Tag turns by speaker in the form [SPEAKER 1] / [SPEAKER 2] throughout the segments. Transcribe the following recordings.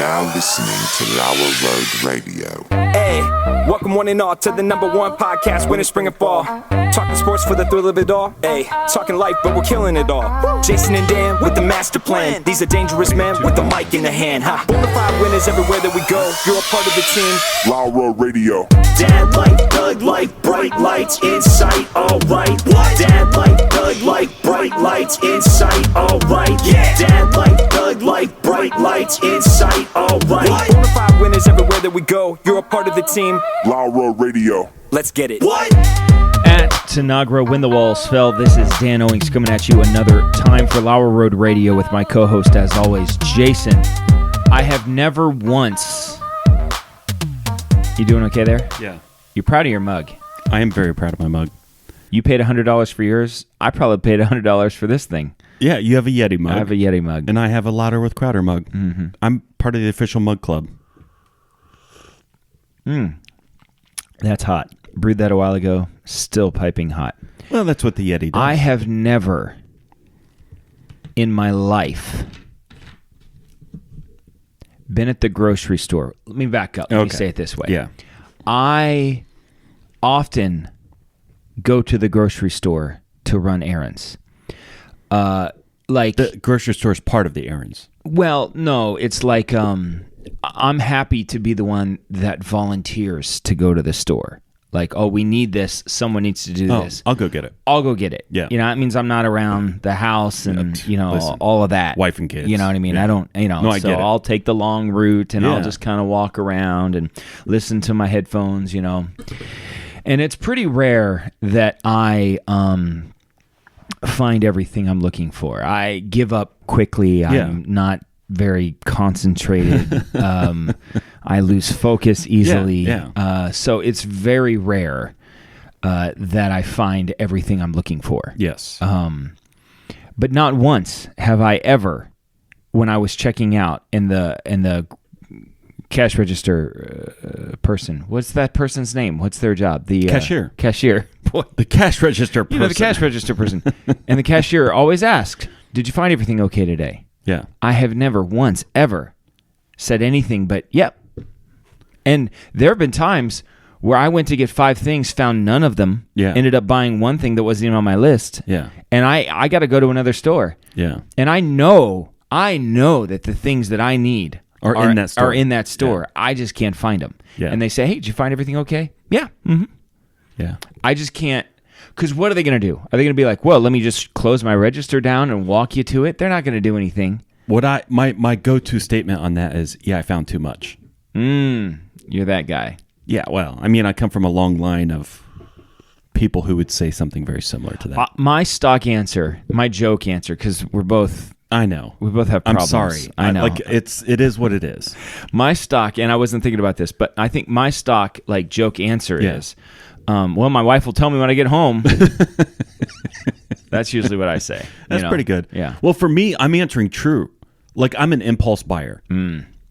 [SPEAKER 1] now listening to Lauer Road Radio.
[SPEAKER 2] Hey, welcome one and all to the #1 podcast, winter, spring, and fall. Talking sports for the thrill of it all. Hey, talking life, but we're killing it all. Jason and Dan with the master plan. These are dangerous men with the mic in the hand. Ha, bonafide winners everywhere that we go. You're a part of the team.
[SPEAKER 1] Lauer Radio.
[SPEAKER 2] Dad light, thug light, bright lights in sight. All right. What? Dad light, thug light, bright lights in sight. All right. Yeah. Dad light, thug light, bright lights in sight. All right. Bonafide winners everywhere that we go. You're a part of the team.
[SPEAKER 1] Lauer Radio.
[SPEAKER 2] Let's get it. What?
[SPEAKER 3] At Tanagra, When the Walls Fell, this is Dan Owings coming at you another time for Lauer Road Radio with my co-host, as always, Jason. I have never once... You doing okay there?
[SPEAKER 4] Yeah.
[SPEAKER 3] You're proud of your mug.
[SPEAKER 4] I am very proud of my mug.
[SPEAKER 3] You paid $100 for yours. I probably paid $100 for this thing.
[SPEAKER 4] Yeah, you have a Yeti mug.
[SPEAKER 3] I have a Yeti mug.
[SPEAKER 4] And I have a Lauder with Crowder mug. Mm-hmm. I'm part of the official mug club.
[SPEAKER 3] That's hot. Brewed that a while ago. Still piping hot.
[SPEAKER 4] Well, that's what the Yeti does.
[SPEAKER 3] I have never in my life been at the grocery store. Let me back up. Let me say it this way.
[SPEAKER 4] Yeah.
[SPEAKER 3] I often go to the grocery store to run errands.
[SPEAKER 4] The grocery store is part of the errands.
[SPEAKER 3] Well, no, it's like I'm happy to be the one that volunteers to go to the store. Like, oh, we need this. Someone needs to do this.
[SPEAKER 4] I'll go get it.
[SPEAKER 3] I'll go get it.
[SPEAKER 4] Yeah.
[SPEAKER 3] You know, that means I'm not around the house and,
[SPEAKER 4] Listen,
[SPEAKER 3] all of that.
[SPEAKER 4] wife and kids.
[SPEAKER 3] You know what I mean?
[SPEAKER 4] Yeah.
[SPEAKER 3] I don't,
[SPEAKER 4] No, I
[SPEAKER 3] so
[SPEAKER 4] get it.
[SPEAKER 3] I'll take the long route and
[SPEAKER 4] Yeah.
[SPEAKER 3] I'll just kind of walk around and listen to my headphones, And it's pretty rare that I find everything I'm looking for. I give up quickly.
[SPEAKER 4] Yeah.
[SPEAKER 3] I'm not very concentrated. I lose focus easily.
[SPEAKER 4] Yeah.
[SPEAKER 3] So it's very rare that I find everything I'm looking for.
[SPEAKER 4] Yes.
[SPEAKER 3] But not once have I ever, when I was checking out in the cash register person. What's that person's name? What's their job? The
[SPEAKER 4] Cashier.
[SPEAKER 3] Cashier. Boy.
[SPEAKER 4] The cash register person.
[SPEAKER 3] The cash register person. And the cashier always asked, "Did you find everything okay today?"
[SPEAKER 4] Yeah.
[SPEAKER 3] I have never once ever said anything but, "Yep." And there have been times where I went to get 5 things, found none of them,
[SPEAKER 4] Yeah.
[SPEAKER 3] ended up buying one thing that wasn't even on my list.
[SPEAKER 4] Yeah.
[SPEAKER 3] And I got to go to another store.
[SPEAKER 4] Yeah.
[SPEAKER 3] And I know that the things that I need
[SPEAKER 4] Are in that store.
[SPEAKER 3] Are in that store.
[SPEAKER 4] Yeah.
[SPEAKER 3] I just can't find them.
[SPEAKER 4] Yeah.
[SPEAKER 3] And they say, "Hey, did you find everything okay?" Yeah. Mm-hmm.
[SPEAKER 4] Yeah.
[SPEAKER 3] I just can't. Because what are they going to do? Are they going to be like, "Well, let me just close my register down and walk you to it"? They're not going to do anything.
[SPEAKER 4] My go-to statement on that is, yeah, I found too much.
[SPEAKER 3] You're that guy.
[SPEAKER 4] Yeah, well, I mean, I come from a long line of people who would say something very similar to that.
[SPEAKER 3] My stock answer, my joke answer, because we both have problems.
[SPEAKER 4] I'm sorry.
[SPEAKER 3] I know.
[SPEAKER 4] It is what it is.
[SPEAKER 3] My stock, and I wasn't thinking about this, but I think my stock joke answer is, well, my wife will tell me when I get home. That's usually what I say.
[SPEAKER 4] That's pretty good.
[SPEAKER 3] Yeah.
[SPEAKER 4] Well, for me, I'm answering true. Like, I'm an impulse buyer.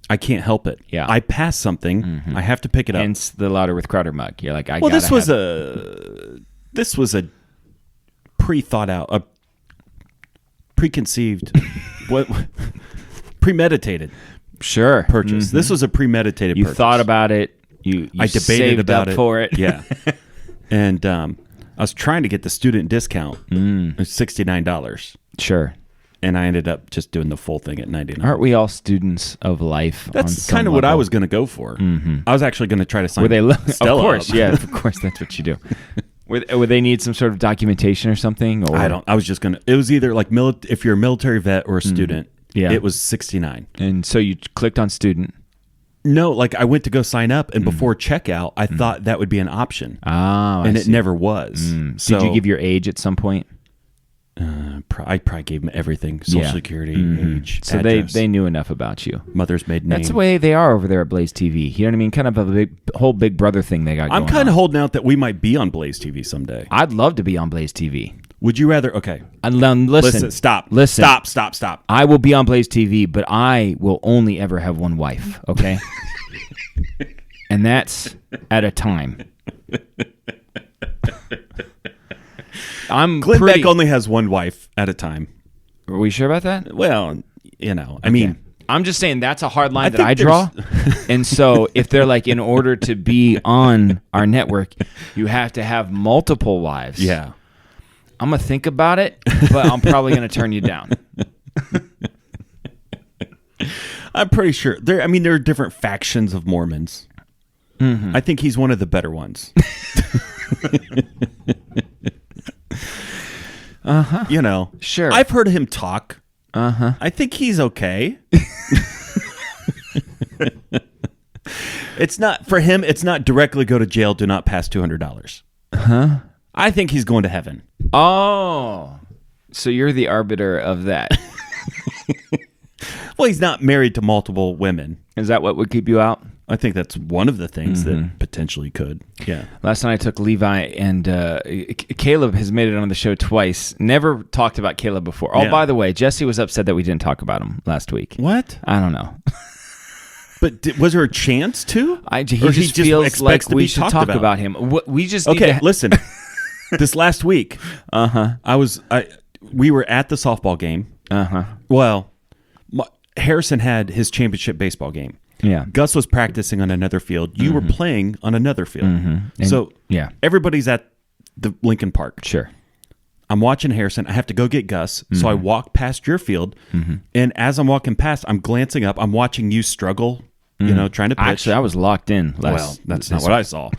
[SPEAKER 4] I can't help it.
[SPEAKER 3] Yeah.
[SPEAKER 4] I pass something. I have to pick it up.
[SPEAKER 3] Hence the Lauder with Crowder mug. You're like,
[SPEAKER 4] this was a pre-thought out, a preconceived, premeditated
[SPEAKER 3] sure
[SPEAKER 4] purchase. This was a premeditated
[SPEAKER 3] You
[SPEAKER 4] purchase.
[SPEAKER 3] thought about it. You
[SPEAKER 4] I debated
[SPEAKER 3] saved
[SPEAKER 4] about
[SPEAKER 3] up
[SPEAKER 4] it
[SPEAKER 3] for it.
[SPEAKER 4] Yeah. And I was trying to get the student discount. It was $69.
[SPEAKER 3] Sure.
[SPEAKER 4] And I ended up just doing the full thing at $99.
[SPEAKER 3] Aren't we all students of life?
[SPEAKER 4] That's kind of what I was going to go for. I was actually going to try to sign Stella
[SPEAKER 3] of course,
[SPEAKER 4] up.
[SPEAKER 3] yeah, of course, that's what you do. Would they need some sort of documentation or something? Or?
[SPEAKER 4] I was just going to. It was either like if you're a military vet or a student.
[SPEAKER 3] Yeah.
[SPEAKER 4] It was $69.
[SPEAKER 3] And so you clicked on student.
[SPEAKER 4] No, like I went to go sign up, and before checkout, I thought that would be an option.
[SPEAKER 3] Oh,
[SPEAKER 4] and it never was. So,
[SPEAKER 3] did you give your age at some point?
[SPEAKER 4] I probably gave them everything: Social Security, age,
[SPEAKER 3] so
[SPEAKER 4] address,
[SPEAKER 3] they knew enough about you.
[SPEAKER 4] mother's maiden name.
[SPEAKER 3] That's the way they are over there at Blaze TV. You know what I mean? Kind of a whole Big Brother thing they got going on.
[SPEAKER 4] I'm kind of holding out that we might be on Blaze TV someday.
[SPEAKER 3] I'd love to be on Blaze TV.
[SPEAKER 4] Would you rather? Okay,
[SPEAKER 3] Listen,
[SPEAKER 4] stop.
[SPEAKER 3] Listen,
[SPEAKER 4] Stop.
[SPEAKER 3] I will be on Blaze TV, but I will only ever have one wife. Okay, and that's at a time.
[SPEAKER 4] Glenn Beck only has one wife at a time.
[SPEAKER 3] Are we sure about that?
[SPEAKER 4] Well, I mean,
[SPEAKER 3] I'm just saying that's a hard line
[SPEAKER 4] I
[SPEAKER 3] that
[SPEAKER 4] think
[SPEAKER 3] I draw. And so if they're like, in order to be on our network, you have to have multiple wives.
[SPEAKER 4] Yeah.
[SPEAKER 3] I'm going to think about it, but I'm probably going to turn you down.
[SPEAKER 4] I'm pretty sure. There are different factions of Mormons. Mm-hmm. I think he's one of the better ones. Uh-huh. You know.
[SPEAKER 3] Sure.
[SPEAKER 4] I've heard him talk.
[SPEAKER 3] Uh-huh.
[SPEAKER 4] I think he's okay. It's not for him. It's not directly go to jail. Do not pass $200.
[SPEAKER 3] Huh?
[SPEAKER 4] I think he's going to heaven.
[SPEAKER 3] Oh, so you're the arbiter of that.
[SPEAKER 4] Well, he's not married to multiple women.
[SPEAKER 3] Is that what would keep you out?
[SPEAKER 4] I think that's one of the things that potentially could. Yeah.
[SPEAKER 3] Last night I took Levi, and Caleb has made it on the show twice. Never talked about Caleb before. Oh, by the way, Jesse was upset that we didn't talk about him last week.
[SPEAKER 4] What?
[SPEAKER 3] I don't know.
[SPEAKER 4] But was there a chance to?
[SPEAKER 3] He just feels like we should talk about him. We just need to
[SPEAKER 4] listen. This last week, we were at the softball game. Well, Harrison had his championship baseball game.
[SPEAKER 3] Yeah.
[SPEAKER 4] Gus was practicing on another field. You were playing on another field. So everybody's at the Lincoln Park.
[SPEAKER 3] Sure.
[SPEAKER 4] I'm watching Harrison. I have to go get Gus. So I walk past your field. And as I'm walking past, I'm glancing up. I'm watching you struggle, trying to pitch.
[SPEAKER 3] Actually, I was locked in.
[SPEAKER 4] Well, that's not what I saw.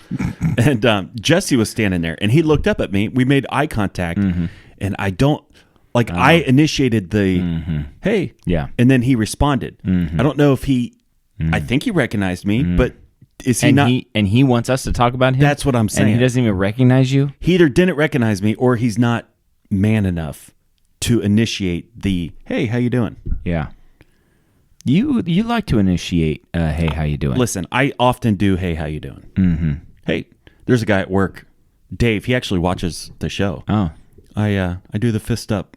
[SPEAKER 4] And Jesse was standing there, and he looked up at me. We made eye contact, and I don't... I initiated the, hey.
[SPEAKER 3] Yeah.
[SPEAKER 4] And then he responded. I don't know if he... I think he recognized me, but is he not...
[SPEAKER 3] And he wants us to talk about him?
[SPEAKER 4] That's what I'm saying.
[SPEAKER 3] And he doesn't even recognize you?
[SPEAKER 4] He either didn't recognize me, or he's not man enough to initiate the, hey, how you doing?
[SPEAKER 3] Yeah. You like to initiate, hey, how you doing?
[SPEAKER 4] Listen, I often do, hey, how you doing? Hey, there's a guy at work, Dave. He actually watches the show.
[SPEAKER 3] Oh.
[SPEAKER 4] I do the fist up,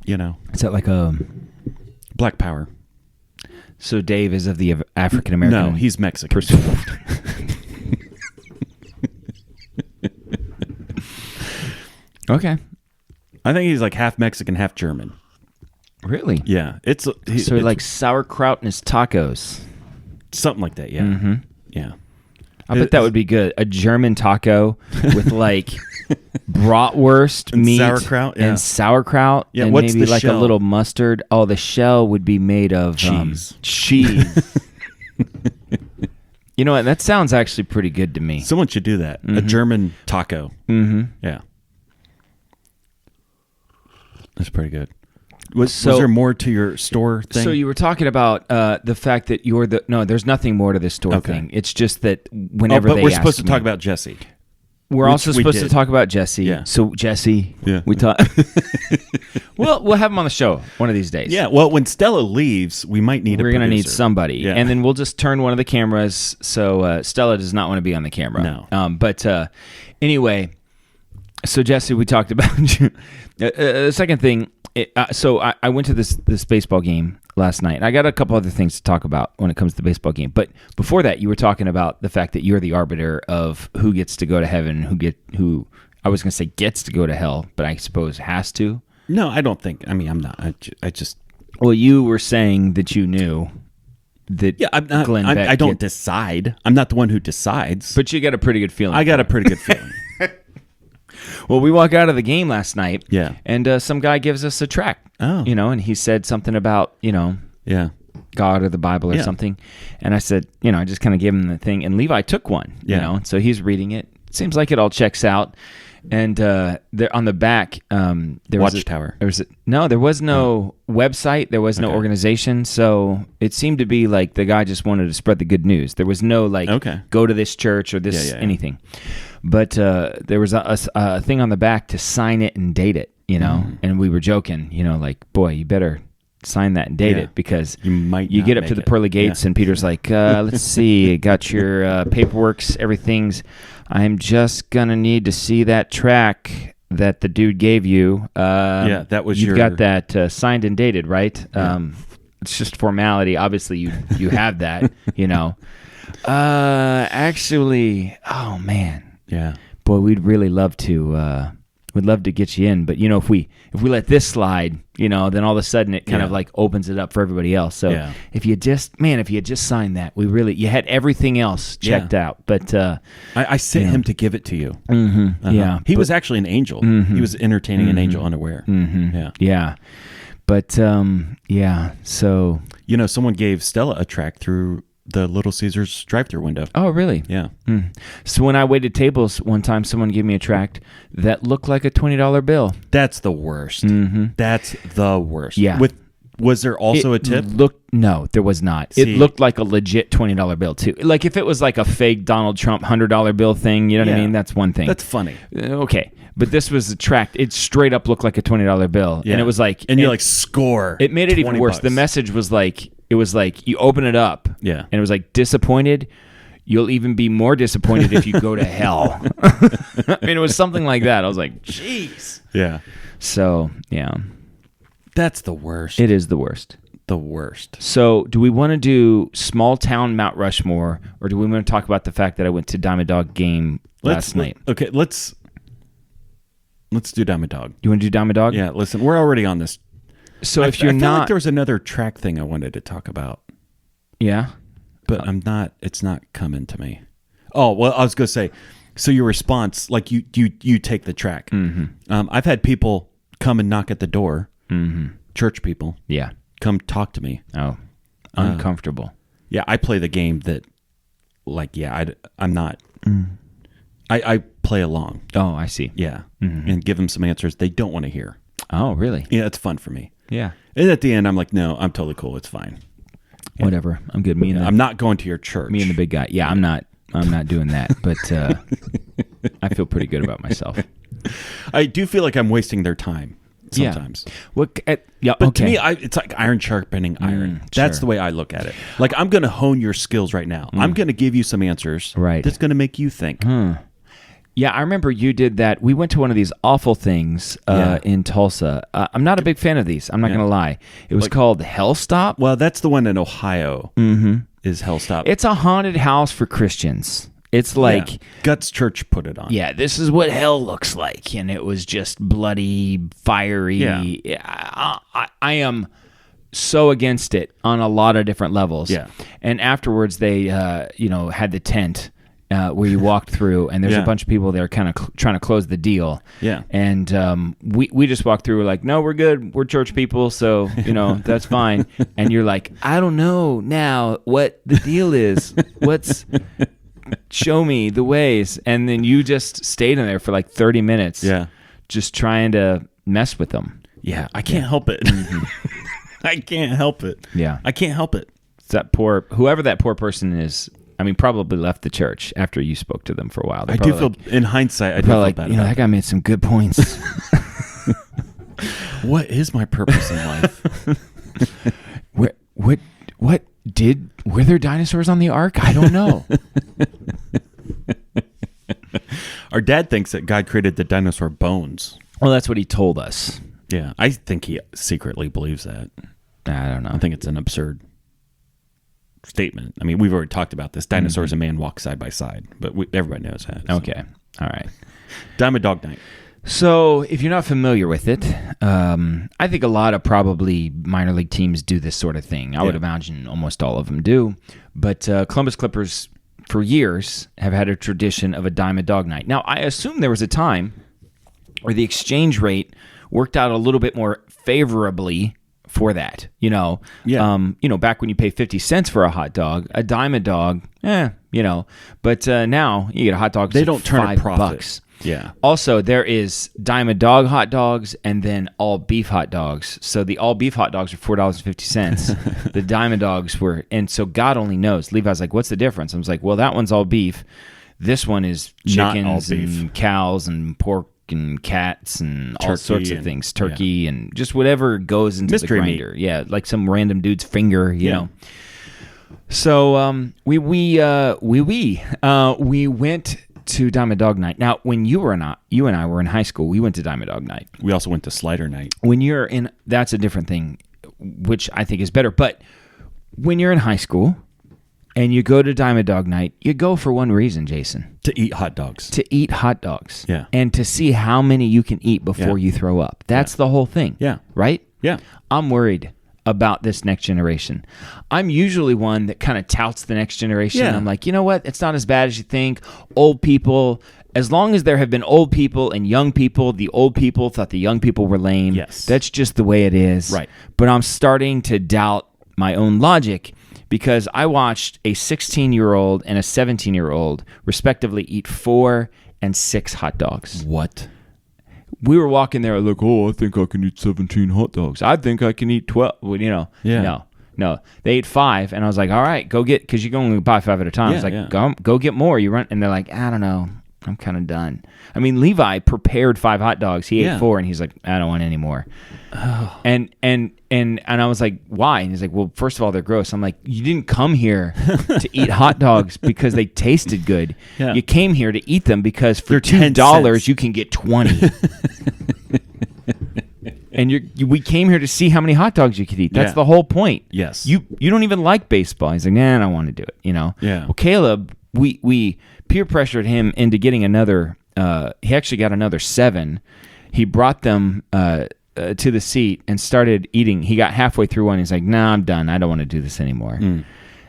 [SPEAKER 3] Is that like a...
[SPEAKER 4] Black Power.
[SPEAKER 3] So Dave is of the African American...
[SPEAKER 4] No, he's Mexican.
[SPEAKER 3] Okay.
[SPEAKER 4] I think he's like half Mexican, half German.
[SPEAKER 3] Really?
[SPEAKER 4] Yeah. So he
[SPEAKER 3] likes sauerkraut in his tacos.
[SPEAKER 4] Something like that, yeah. Yeah.
[SPEAKER 3] I bet that would be good. A German taco with bratwurst
[SPEAKER 4] and
[SPEAKER 3] meat
[SPEAKER 4] and
[SPEAKER 3] sauerkraut,
[SPEAKER 4] Yeah,
[SPEAKER 3] and
[SPEAKER 4] what's
[SPEAKER 3] maybe
[SPEAKER 4] the shell?
[SPEAKER 3] a little mustard. Oh, the shell would be made of
[SPEAKER 4] cheese.
[SPEAKER 3] Cheese. You know what? That sounds actually pretty good to me.
[SPEAKER 4] Someone should do that. A German taco. Yeah. That's pretty good. Was there more to your store thing?
[SPEAKER 3] So you were talking about the fact that you're the... No, there's nothing more to this store thing. It's just that whenever
[SPEAKER 4] but we're supposed to talk about Jesse.
[SPEAKER 3] We're also supposed to talk about Jesse.
[SPEAKER 4] Yeah.
[SPEAKER 3] So Jesse,
[SPEAKER 4] yeah.
[SPEAKER 3] we talk... We'll have him on the show one of these days.
[SPEAKER 4] Yeah, well, when Stella leaves, we might need
[SPEAKER 3] We're
[SPEAKER 4] a producer.
[SPEAKER 3] going to need somebody.
[SPEAKER 4] Yeah.
[SPEAKER 3] And then we'll just turn one of the cameras so Stella does not want to be on the camera.
[SPEAKER 4] No.
[SPEAKER 3] But anyway, so Jesse, we talked about... the second thing... So I went to this baseball game last night. I got a couple other things to talk about when it comes to the baseball game. But before that, you were talking about the fact that you're the arbiter of who gets to go to heaven, who I was going to say gets to go to hell, but I suppose has to.
[SPEAKER 4] No, I don't think. I mean, I'm not. I just.
[SPEAKER 3] Well, you were saying that you knew that.
[SPEAKER 4] Yeah, I'm not.
[SPEAKER 3] Glenn Beck
[SPEAKER 4] I don't decide. I'm not the one who decides.
[SPEAKER 3] But you got a pretty good feeling.
[SPEAKER 4] I got a pretty good feeling.
[SPEAKER 3] Well, we walk out of the game last night,
[SPEAKER 4] yeah,
[SPEAKER 3] and some guy gives us a tract, and he said something about,
[SPEAKER 4] yeah,
[SPEAKER 3] God or the Bible or something, and I said, I just kind of gave him the thing, and Levi took one, and so he's reading it. Seems like it all checks out, and there on the back, there
[SPEAKER 4] Watchtower.
[SPEAKER 3] Was there was no website, there was no organization, so it seemed to be like the guy just wanted to spread the good news. There was no go to this church or this anything. But there was a thing on the back to sign it and date it, and we were joking, boy, you better sign that and date it because you get up to the pearly gates and Peter's like, let's see, got your paperworks, everything's, I'm just going to need to see that track that the dude gave you.
[SPEAKER 4] That was
[SPEAKER 3] you've got that signed and dated, right? Yeah. It's just formality. Obviously, you have that, Actually, oh, man.
[SPEAKER 4] Yeah.
[SPEAKER 3] Boy, we'd really love to we'd love to get you in, but if we let this slide, then all of a sudden it kind of like opens it up for everybody else. So if you just signed that, you had everything else checked out. But
[SPEAKER 4] I sent him to give it to you.
[SPEAKER 3] Mm-hmm. Yeah,
[SPEAKER 4] he was actually an angel.
[SPEAKER 3] Mm-hmm.
[SPEAKER 4] He was entertaining an angel unaware.
[SPEAKER 3] Mm-hmm. Yeah. But so
[SPEAKER 4] someone gave Stella a track through the Little Caesars drive-through window.
[SPEAKER 3] Oh, really?
[SPEAKER 4] Yeah.
[SPEAKER 3] So when I waited tables one time, someone gave me a tract that looked like a $20 bill.
[SPEAKER 4] That's the worst. That's the worst.
[SPEAKER 3] Yeah.
[SPEAKER 4] Was there also a tip?
[SPEAKER 3] No, there was not.
[SPEAKER 4] See,
[SPEAKER 3] it looked like a legit $20 bill too. Like if it was like a fake Donald Trump $100 bill thing, you know what I mean? That's one thing.
[SPEAKER 4] That's funny.
[SPEAKER 3] Okay. But this was a tract. It straight up looked like a $20 bill.
[SPEAKER 4] Yeah.
[SPEAKER 3] And it was like...
[SPEAKER 4] And you're like, score.
[SPEAKER 3] It made it even worse.
[SPEAKER 4] $20.
[SPEAKER 3] The message was like... It was like, you open it up.
[SPEAKER 4] Yeah.
[SPEAKER 3] And it was like, disappointed. You'll even be more disappointed if you go to hell. I mean, it was something like that. I was like, jeez.
[SPEAKER 4] Yeah.
[SPEAKER 3] So, yeah.
[SPEAKER 4] That's the worst.
[SPEAKER 3] It is the worst.
[SPEAKER 4] The worst.
[SPEAKER 3] So, do we want to do small town Mount Rushmore, or do we want to talk about the fact that I went to Diamond Dog game last night?
[SPEAKER 4] Okay, let's do Diamond Dog.
[SPEAKER 3] You want to do Diamond Dog?
[SPEAKER 4] Yeah, listen, we're already on this.
[SPEAKER 3] So if you're
[SPEAKER 4] I feel
[SPEAKER 3] not...
[SPEAKER 4] like there was another track thing I wanted to talk about.
[SPEAKER 3] Yeah?
[SPEAKER 4] But it's not coming to me. Oh, well, I was going to say, so your response, like you take the track.
[SPEAKER 3] Mm-hmm.
[SPEAKER 4] I've had people come and knock at the door, church people.
[SPEAKER 3] Yeah.
[SPEAKER 4] Come talk to me.
[SPEAKER 3] Oh, uncomfortable.
[SPEAKER 4] Yeah, I play the game that, like, I'm not... I play along.
[SPEAKER 3] Oh, I see.
[SPEAKER 4] Yeah, and give them some answers they don't want to hear.
[SPEAKER 3] Oh, really?
[SPEAKER 4] Yeah, it's fun for me.
[SPEAKER 3] Yeah.
[SPEAKER 4] And at the end, I'm like, no, I'm totally cool. It's fine.
[SPEAKER 3] Whatever. I'm good.
[SPEAKER 4] I'm not going to your church.
[SPEAKER 3] Me and the big guy. Yeah, I'm not doing that. But I feel pretty good about myself.
[SPEAKER 4] I do feel like I'm wasting their time sometimes.
[SPEAKER 3] Yeah.
[SPEAKER 4] But to me, it's like iron sharpening iron. That's
[SPEAKER 3] sure.
[SPEAKER 4] the way I look at it. Like, I'm going to hone your skills right now. I'm going to give you some answers.
[SPEAKER 3] Right.
[SPEAKER 4] That's going to make you think.
[SPEAKER 3] Yeah, I remember you did that. We went to one of these awful things in Tulsa. I'm not a big fan of these. I'm not going to lie. It was called Hell Stop.
[SPEAKER 4] Well, that's the one in Ohio is Hell Stop.
[SPEAKER 3] It's a haunted house for Christians. It's like...
[SPEAKER 4] Guts Church put it on.
[SPEAKER 3] Yeah, this is what hell looks like. And it was just bloody, fiery.
[SPEAKER 4] Yeah.
[SPEAKER 3] I am so against it on a lot of different levels.
[SPEAKER 4] Yeah.
[SPEAKER 3] And afterwards, they had the tent... where you walked through, and there's a bunch of people there kind of trying to close the deal.
[SPEAKER 4] Yeah.
[SPEAKER 3] And we just walked through. We're like, no, we're good. We're church people, so, that's fine. And you're like, I don't know now what the deal is. Show me the ways. And then you just stayed in there for like 30 minutes.
[SPEAKER 4] Yeah.
[SPEAKER 3] Just trying to mess with them.
[SPEAKER 4] Yeah, I can't help it. I can't help it.
[SPEAKER 3] Yeah.
[SPEAKER 4] I can't help it.
[SPEAKER 3] It's whoever that poor person is, probably left the church after you spoke to them for a while.
[SPEAKER 4] I do feel, in hindsight, I do feel bad.
[SPEAKER 3] That guy made some good points.
[SPEAKER 4] What is my purpose in life?
[SPEAKER 3] Were there dinosaurs on the ark? I don't know.
[SPEAKER 4] Our dad thinks that God created the dinosaur bones.
[SPEAKER 3] Well, that's what he told us.
[SPEAKER 4] Yeah, I think he secretly believes that.
[SPEAKER 3] I don't know.
[SPEAKER 4] I think it's an absurd statement. I mean, we've already talked about this. Dinosaurs and man walk side by side, but everybody knows that. So.
[SPEAKER 3] Okay. All right.
[SPEAKER 4] Diamond Dog Night.
[SPEAKER 3] So, if you're not familiar with it, I think a lot of probably minor league teams do this sort of thing. I would imagine almost all of them do. But Columbus Clippers, for years, have had a tradition of a Diamond Dog Night. Now, I assume there was a time where the exchange rate worked out a little bit more favorably for that, back when you pay 50 cents for a hot dog, a Diamond Dog, but now you get a hot dog.
[SPEAKER 4] They don't turn a profit.
[SPEAKER 3] $5.
[SPEAKER 4] Yeah.
[SPEAKER 3] Also, there is Diamond Dog hot dogs and then all beef hot dogs. So the all beef hot dogs are $4.50. The Diamond Dogs were, and so God only knows. Levi's like, what's the difference? I was like, well, that one's all beef. This one is chickens and cows and pork and cats and all sorts of things, turkey and just whatever goes into
[SPEAKER 4] mystery
[SPEAKER 3] the grinder.
[SPEAKER 4] Meat.
[SPEAKER 3] Yeah, like some random dude's finger, you know. So we went to Diamond Dog Night. Now, when you and I were in high school, we went to Diamond Dog Night.
[SPEAKER 4] We also went to Slider Night.
[SPEAKER 3] When you're in, that's a different thing, which I think is better. But when you're in high school and you go to Diamond Dog Night, you go for one reason, Jason.
[SPEAKER 4] To eat hot dogs.
[SPEAKER 3] To eat hot dogs.
[SPEAKER 4] Yeah.
[SPEAKER 3] And to see how many you can eat before you throw up. That's the whole thing.
[SPEAKER 4] Yeah.
[SPEAKER 3] Right?
[SPEAKER 4] Yeah.
[SPEAKER 3] I'm worried about this next generation. I'm usually one that kind of touts the next generation.
[SPEAKER 4] Yeah.
[SPEAKER 3] I'm like, you know what? It's not as bad as you think. Old people, as long as there have been old people and young people, the old people thought the young people were lame.
[SPEAKER 4] Yes.
[SPEAKER 3] That's just the way it is.
[SPEAKER 4] Right.
[SPEAKER 3] But I'm starting to doubt my own logic because I watched a 16-year-old and a 17-year-old respectively eat 4 and 6 hot dogs.
[SPEAKER 4] What?
[SPEAKER 3] We were walking there like, I think I can eat 17 hot dogs. I think I can eat 12. Well,
[SPEAKER 4] Yeah.
[SPEAKER 3] No. They ate 5, and I was like, all right, go get, because you can only buy 5 at a time. I was like, go get more. You run, and they're like, I don't know. I'm kind of done. I mean, Levi prepared 5 hot dogs. He ate 4, and he's like, I don't want any more. Oh. And I was like, why? And he's like, well, first of all, they're gross. I'm like, you didn't come here to eat hot dogs because they tasted good.
[SPEAKER 4] Yeah.
[SPEAKER 3] You came here to eat them because for
[SPEAKER 4] They're 10
[SPEAKER 3] $2
[SPEAKER 4] cents.
[SPEAKER 3] you can get 20. And we came here to see how many hot dogs you could eat. That's the whole point.
[SPEAKER 4] Yes.
[SPEAKER 3] You don't even like baseball. He's like, nah, I don't want to do it.
[SPEAKER 4] Yeah.
[SPEAKER 3] Well, Caleb, we peer pressured him into getting another. He actually got another 7. He brought them to the seat and started eating. He got halfway through one. He's like, nah, I'm done. I don't want to do this anymore.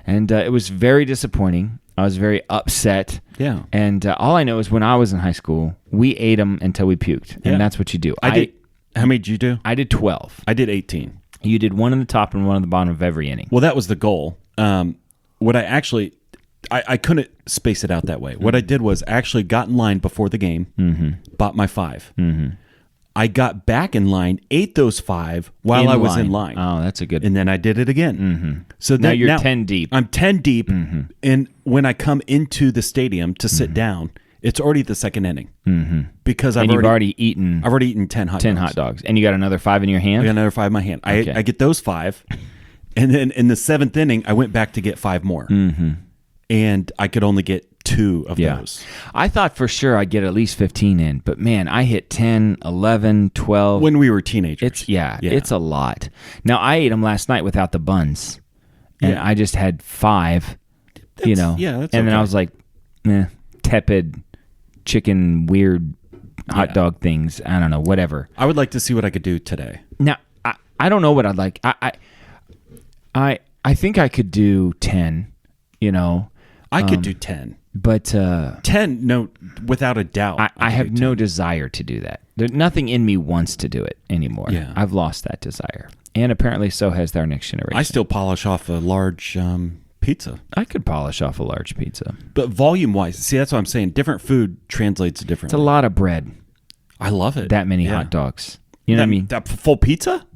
[SPEAKER 3] And it was very disappointing. I was very upset.
[SPEAKER 4] Yeah.
[SPEAKER 3] And all I know is when I was in high school, we ate them until we puked. And that's what you do.
[SPEAKER 4] I did. How many did you do?
[SPEAKER 3] I did 12.
[SPEAKER 4] I did 18.
[SPEAKER 3] You did 1 in the top and 1 in the bottom of every inning.
[SPEAKER 4] Well, that was the goal. What I actually, I couldn't space it out that way. What I did was actually got in line before the game, bought my 5. I got back in line, ate those 5 while I was in line.
[SPEAKER 3] Oh, that's a good.
[SPEAKER 4] And then I did it again. So
[SPEAKER 3] now you're 10 deep.
[SPEAKER 4] I'm 10 deep. And when I come into the stadium to sit down, it's already the second inning. Because
[SPEAKER 3] I've already eaten.
[SPEAKER 4] I've already eaten 10 hot
[SPEAKER 3] 10
[SPEAKER 4] dogs.
[SPEAKER 3] hot dogs. And you got another 5 in your hand?
[SPEAKER 4] I got another 5 in my hand.
[SPEAKER 3] Okay.
[SPEAKER 4] I get those 5. And then in the 7th inning, I went back to get 5 more. And I could only get 2 of those.
[SPEAKER 3] I thought for sure I'd get at least 15 in. But man, I hit 10, 11, 12.
[SPEAKER 4] When we were teenagers.
[SPEAKER 3] It's a lot. Now, I ate them last night without the buns. And I just had 5,
[SPEAKER 4] Yeah, that's
[SPEAKER 3] And then
[SPEAKER 4] okay.
[SPEAKER 3] I was like, tepid chicken weird hot dog things. I don't know, whatever.
[SPEAKER 4] I would like to see what I could do today.
[SPEAKER 3] Now, I don't know what I'd like. I think I could do 10,
[SPEAKER 4] I could do 10.
[SPEAKER 3] But
[SPEAKER 4] 10, no, without a doubt.
[SPEAKER 3] I have no desire to do that. Nothing in me wants to do it anymore.
[SPEAKER 4] Yeah.
[SPEAKER 3] I've lost that desire. And apparently so has our next generation.
[SPEAKER 4] I still polish off a large pizza.
[SPEAKER 3] I could polish off a large pizza.
[SPEAKER 4] But volume-wise, see, that's what I'm saying. Different food translates differently.
[SPEAKER 3] It's a lot of bread.
[SPEAKER 4] I love it.
[SPEAKER 3] That many hot dogs. You know what I mean?
[SPEAKER 4] That full pizza?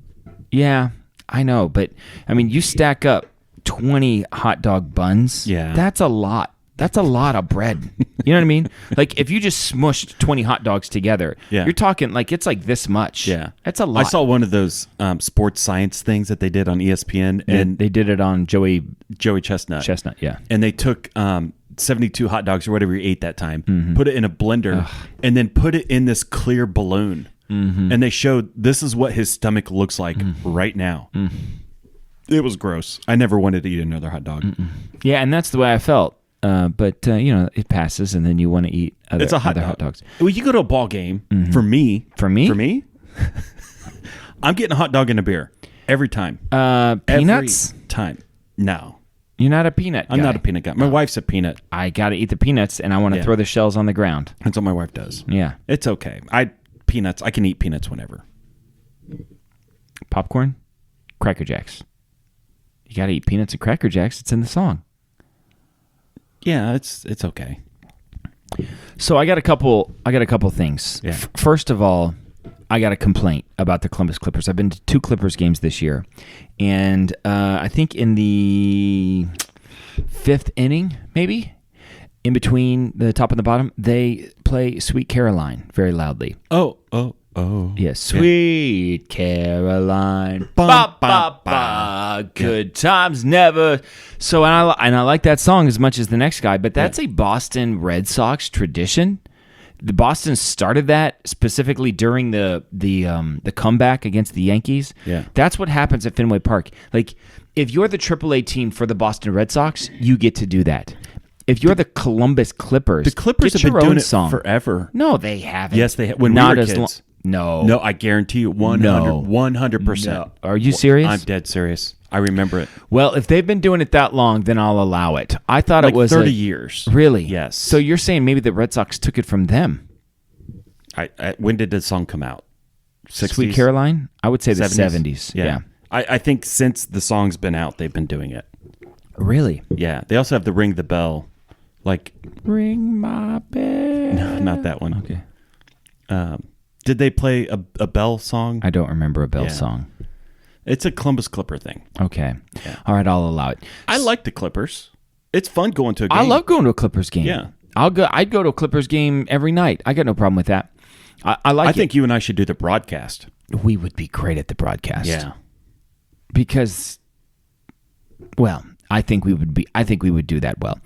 [SPEAKER 3] Yeah, I know. But, I mean, you stack up 20 hot dog buns.
[SPEAKER 4] Yeah.
[SPEAKER 3] That's a lot. That's a lot of bread. You know what I mean? Like, if you just smushed 20 hot dogs together, you're talking, like, it's like this much.
[SPEAKER 4] Yeah.
[SPEAKER 3] That's a lot.
[SPEAKER 4] I saw one of those sports science things that they did on ESPN. And
[SPEAKER 3] they did it on Joey
[SPEAKER 4] Chestnut.
[SPEAKER 3] yeah.
[SPEAKER 4] And they took 72 hot dogs or whatever you ate that time, put it in a blender, and then put it in this clear balloon. And they showed this is what his stomach looks like right now. It was gross. I never wanted to eat another hot dog.
[SPEAKER 3] Yeah, and that's the way I felt. But it passes, and then you want to eat other,
[SPEAKER 4] It's a hot
[SPEAKER 3] other
[SPEAKER 4] dog.
[SPEAKER 3] hot dogs.
[SPEAKER 4] Well, you go to a ball game, for me, I'm getting a hot dog and a beer every time.
[SPEAKER 3] Peanuts?
[SPEAKER 4] Every time. No.
[SPEAKER 3] You're not a peanut guy.
[SPEAKER 4] I'm not a peanut guy. My wife's a peanut.
[SPEAKER 3] I got to eat the peanuts, and I want to throw the shells on the ground.
[SPEAKER 4] That's what my wife does.
[SPEAKER 3] Yeah.
[SPEAKER 4] It's okay. I can eat peanuts whenever.
[SPEAKER 3] Popcorn? Cracker Jacks. You got to eat peanuts and Cracker Jacks. It's in the song.
[SPEAKER 4] Yeah, it's okay.
[SPEAKER 3] So I got a couple things.
[SPEAKER 4] Yeah.
[SPEAKER 3] First of all, I got a complaint about the Columbus Clippers. I've been to 2 Clippers games this year, and I think in the 5th inning, maybe in between the top and the bottom, they play "Sweet Caroline" very loudly.
[SPEAKER 4] Oh.
[SPEAKER 3] Yes, Sweet Caroline. Ba, ba, ba. Good times never. So, and I like that song as much as the next guy, but that's a Boston Red Sox tradition. The Boston started that specifically during the comeback against the Yankees.
[SPEAKER 4] Yeah.
[SPEAKER 3] That's what happens at Fenway Park. Like, if you're the AAA team for the Boston Red Sox, you get to do that. If you're the Columbus Clippers,
[SPEAKER 4] The Clippers
[SPEAKER 3] get
[SPEAKER 4] have
[SPEAKER 3] your
[SPEAKER 4] been
[SPEAKER 3] own
[SPEAKER 4] doing it
[SPEAKER 3] song.
[SPEAKER 4] forever.
[SPEAKER 3] No, they haven't.
[SPEAKER 4] Yes, they have. When
[SPEAKER 3] Not
[SPEAKER 4] we were
[SPEAKER 3] as
[SPEAKER 4] kids.
[SPEAKER 3] long. No.
[SPEAKER 4] No, I guarantee you 100%.
[SPEAKER 3] No. Are you serious?
[SPEAKER 4] I'm dead serious. I remember it.
[SPEAKER 3] Well, if they've been doing it that long, then I'll allow it. I thought
[SPEAKER 4] Like
[SPEAKER 3] it was
[SPEAKER 4] 30 years.
[SPEAKER 3] Really?
[SPEAKER 4] Yes.
[SPEAKER 3] So you're saying maybe the Red Sox took it from them?
[SPEAKER 4] When did the song come out? 60s?
[SPEAKER 3] Sweet Caroline? I would say the 70s.
[SPEAKER 4] Yeah. I think since the song's been out, they've been doing it.
[SPEAKER 3] Really?
[SPEAKER 4] Yeah. They also have the Ring the Bell. Like,
[SPEAKER 3] Ring my bell.
[SPEAKER 4] no, not that one.
[SPEAKER 3] Okay.
[SPEAKER 4] Did they play a Bell song?
[SPEAKER 3] I don't remember a Bell
[SPEAKER 4] Yeah.
[SPEAKER 3] song.
[SPEAKER 4] It's a Columbus Clipper thing.
[SPEAKER 3] Okay.
[SPEAKER 4] Yeah.
[SPEAKER 3] All right, I'll allow it.
[SPEAKER 4] I like the Clippers. It's fun going to a game.
[SPEAKER 3] I love going to a Clippers game.
[SPEAKER 4] Yeah.
[SPEAKER 3] I'd go to a Clippers game every night. I got no problem with that. I
[SPEAKER 4] think you and I should do the broadcast.
[SPEAKER 3] we would be great at the broadcast.
[SPEAKER 4] Yeah.
[SPEAKER 3] Because, well, I think we would do that well.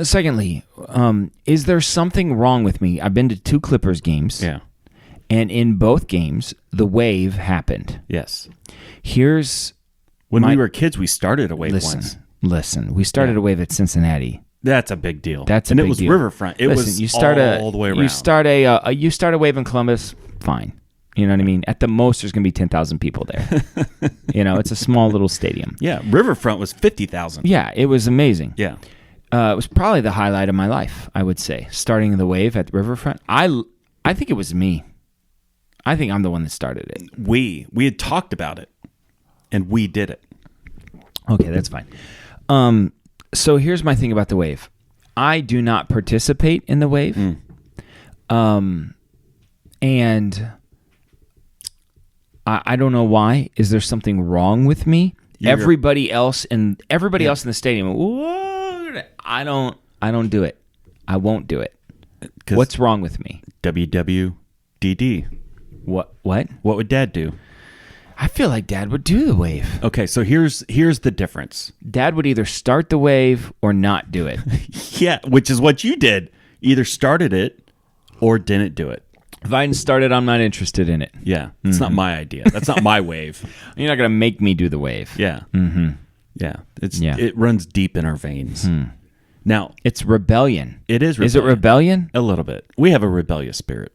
[SPEAKER 3] Secondly, is there something wrong with me? I've been to 2 Clippers games.
[SPEAKER 4] Yeah.
[SPEAKER 3] And in both games, the wave happened.
[SPEAKER 4] Yes.
[SPEAKER 3] Here's
[SPEAKER 4] When we were kids, we started a wave
[SPEAKER 3] listen.
[SPEAKER 4] once.
[SPEAKER 3] Listen, we started a wave at Cincinnati.
[SPEAKER 4] That's a big deal.
[SPEAKER 3] That's a
[SPEAKER 4] and
[SPEAKER 3] big
[SPEAKER 4] it was
[SPEAKER 3] deal.
[SPEAKER 4] Riverfront. It
[SPEAKER 3] Listen,
[SPEAKER 4] was
[SPEAKER 3] you start
[SPEAKER 4] all the way around.
[SPEAKER 3] You start a wave in Columbus, fine. You know what I mean? At the most, there's going to be 10,000 people there. It's a small little stadium.
[SPEAKER 4] Yeah, Riverfront was 50,000.
[SPEAKER 3] Yeah, it was amazing.
[SPEAKER 4] Yeah.
[SPEAKER 3] It was probably the highlight of my life, I would say. Starting the wave at Riverfront. I think it was me. I think I'm the one that started it.
[SPEAKER 4] We had talked about it, and we did it.
[SPEAKER 3] Okay, that's fine. So here's my thing about the wave. I do not participate in the wave. And I don't know why. Is there something wrong with me? Everybody else in the stadium. Whoa, I don't do it. I won't do it. What's wrong with me?
[SPEAKER 4] WWDD.
[SPEAKER 3] What?
[SPEAKER 4] What would Dad do?
[SPEAKER 3] I feel like Dad would do the wave.
[SPEAKER 4] Okay, so here's the difference.
[SPEAKER 3] Dad would either start the wave or not do it.
[SPEAKER 4] Yeah, which is what you did. Either started it or didn't do it.
[SPEAKER 3] If I didn't start it, I'm not interested in it.
[SPEAKER 4] Yeah, it's not my idea. That's not my wave.
[SPEAKER 3] You're not going to make me do the wave.
[SPEAKER 4] Yeah. Mm-hmm. Yeah. It runs deep in our veins. Now,
[SPEAKER 3] it's rebellion.
[SPEAKER 4] It is rebellion.
[SPEAKER 3] Is it rebellion?
[SPEAKER 4] A little bit. We have a rebellious spirit.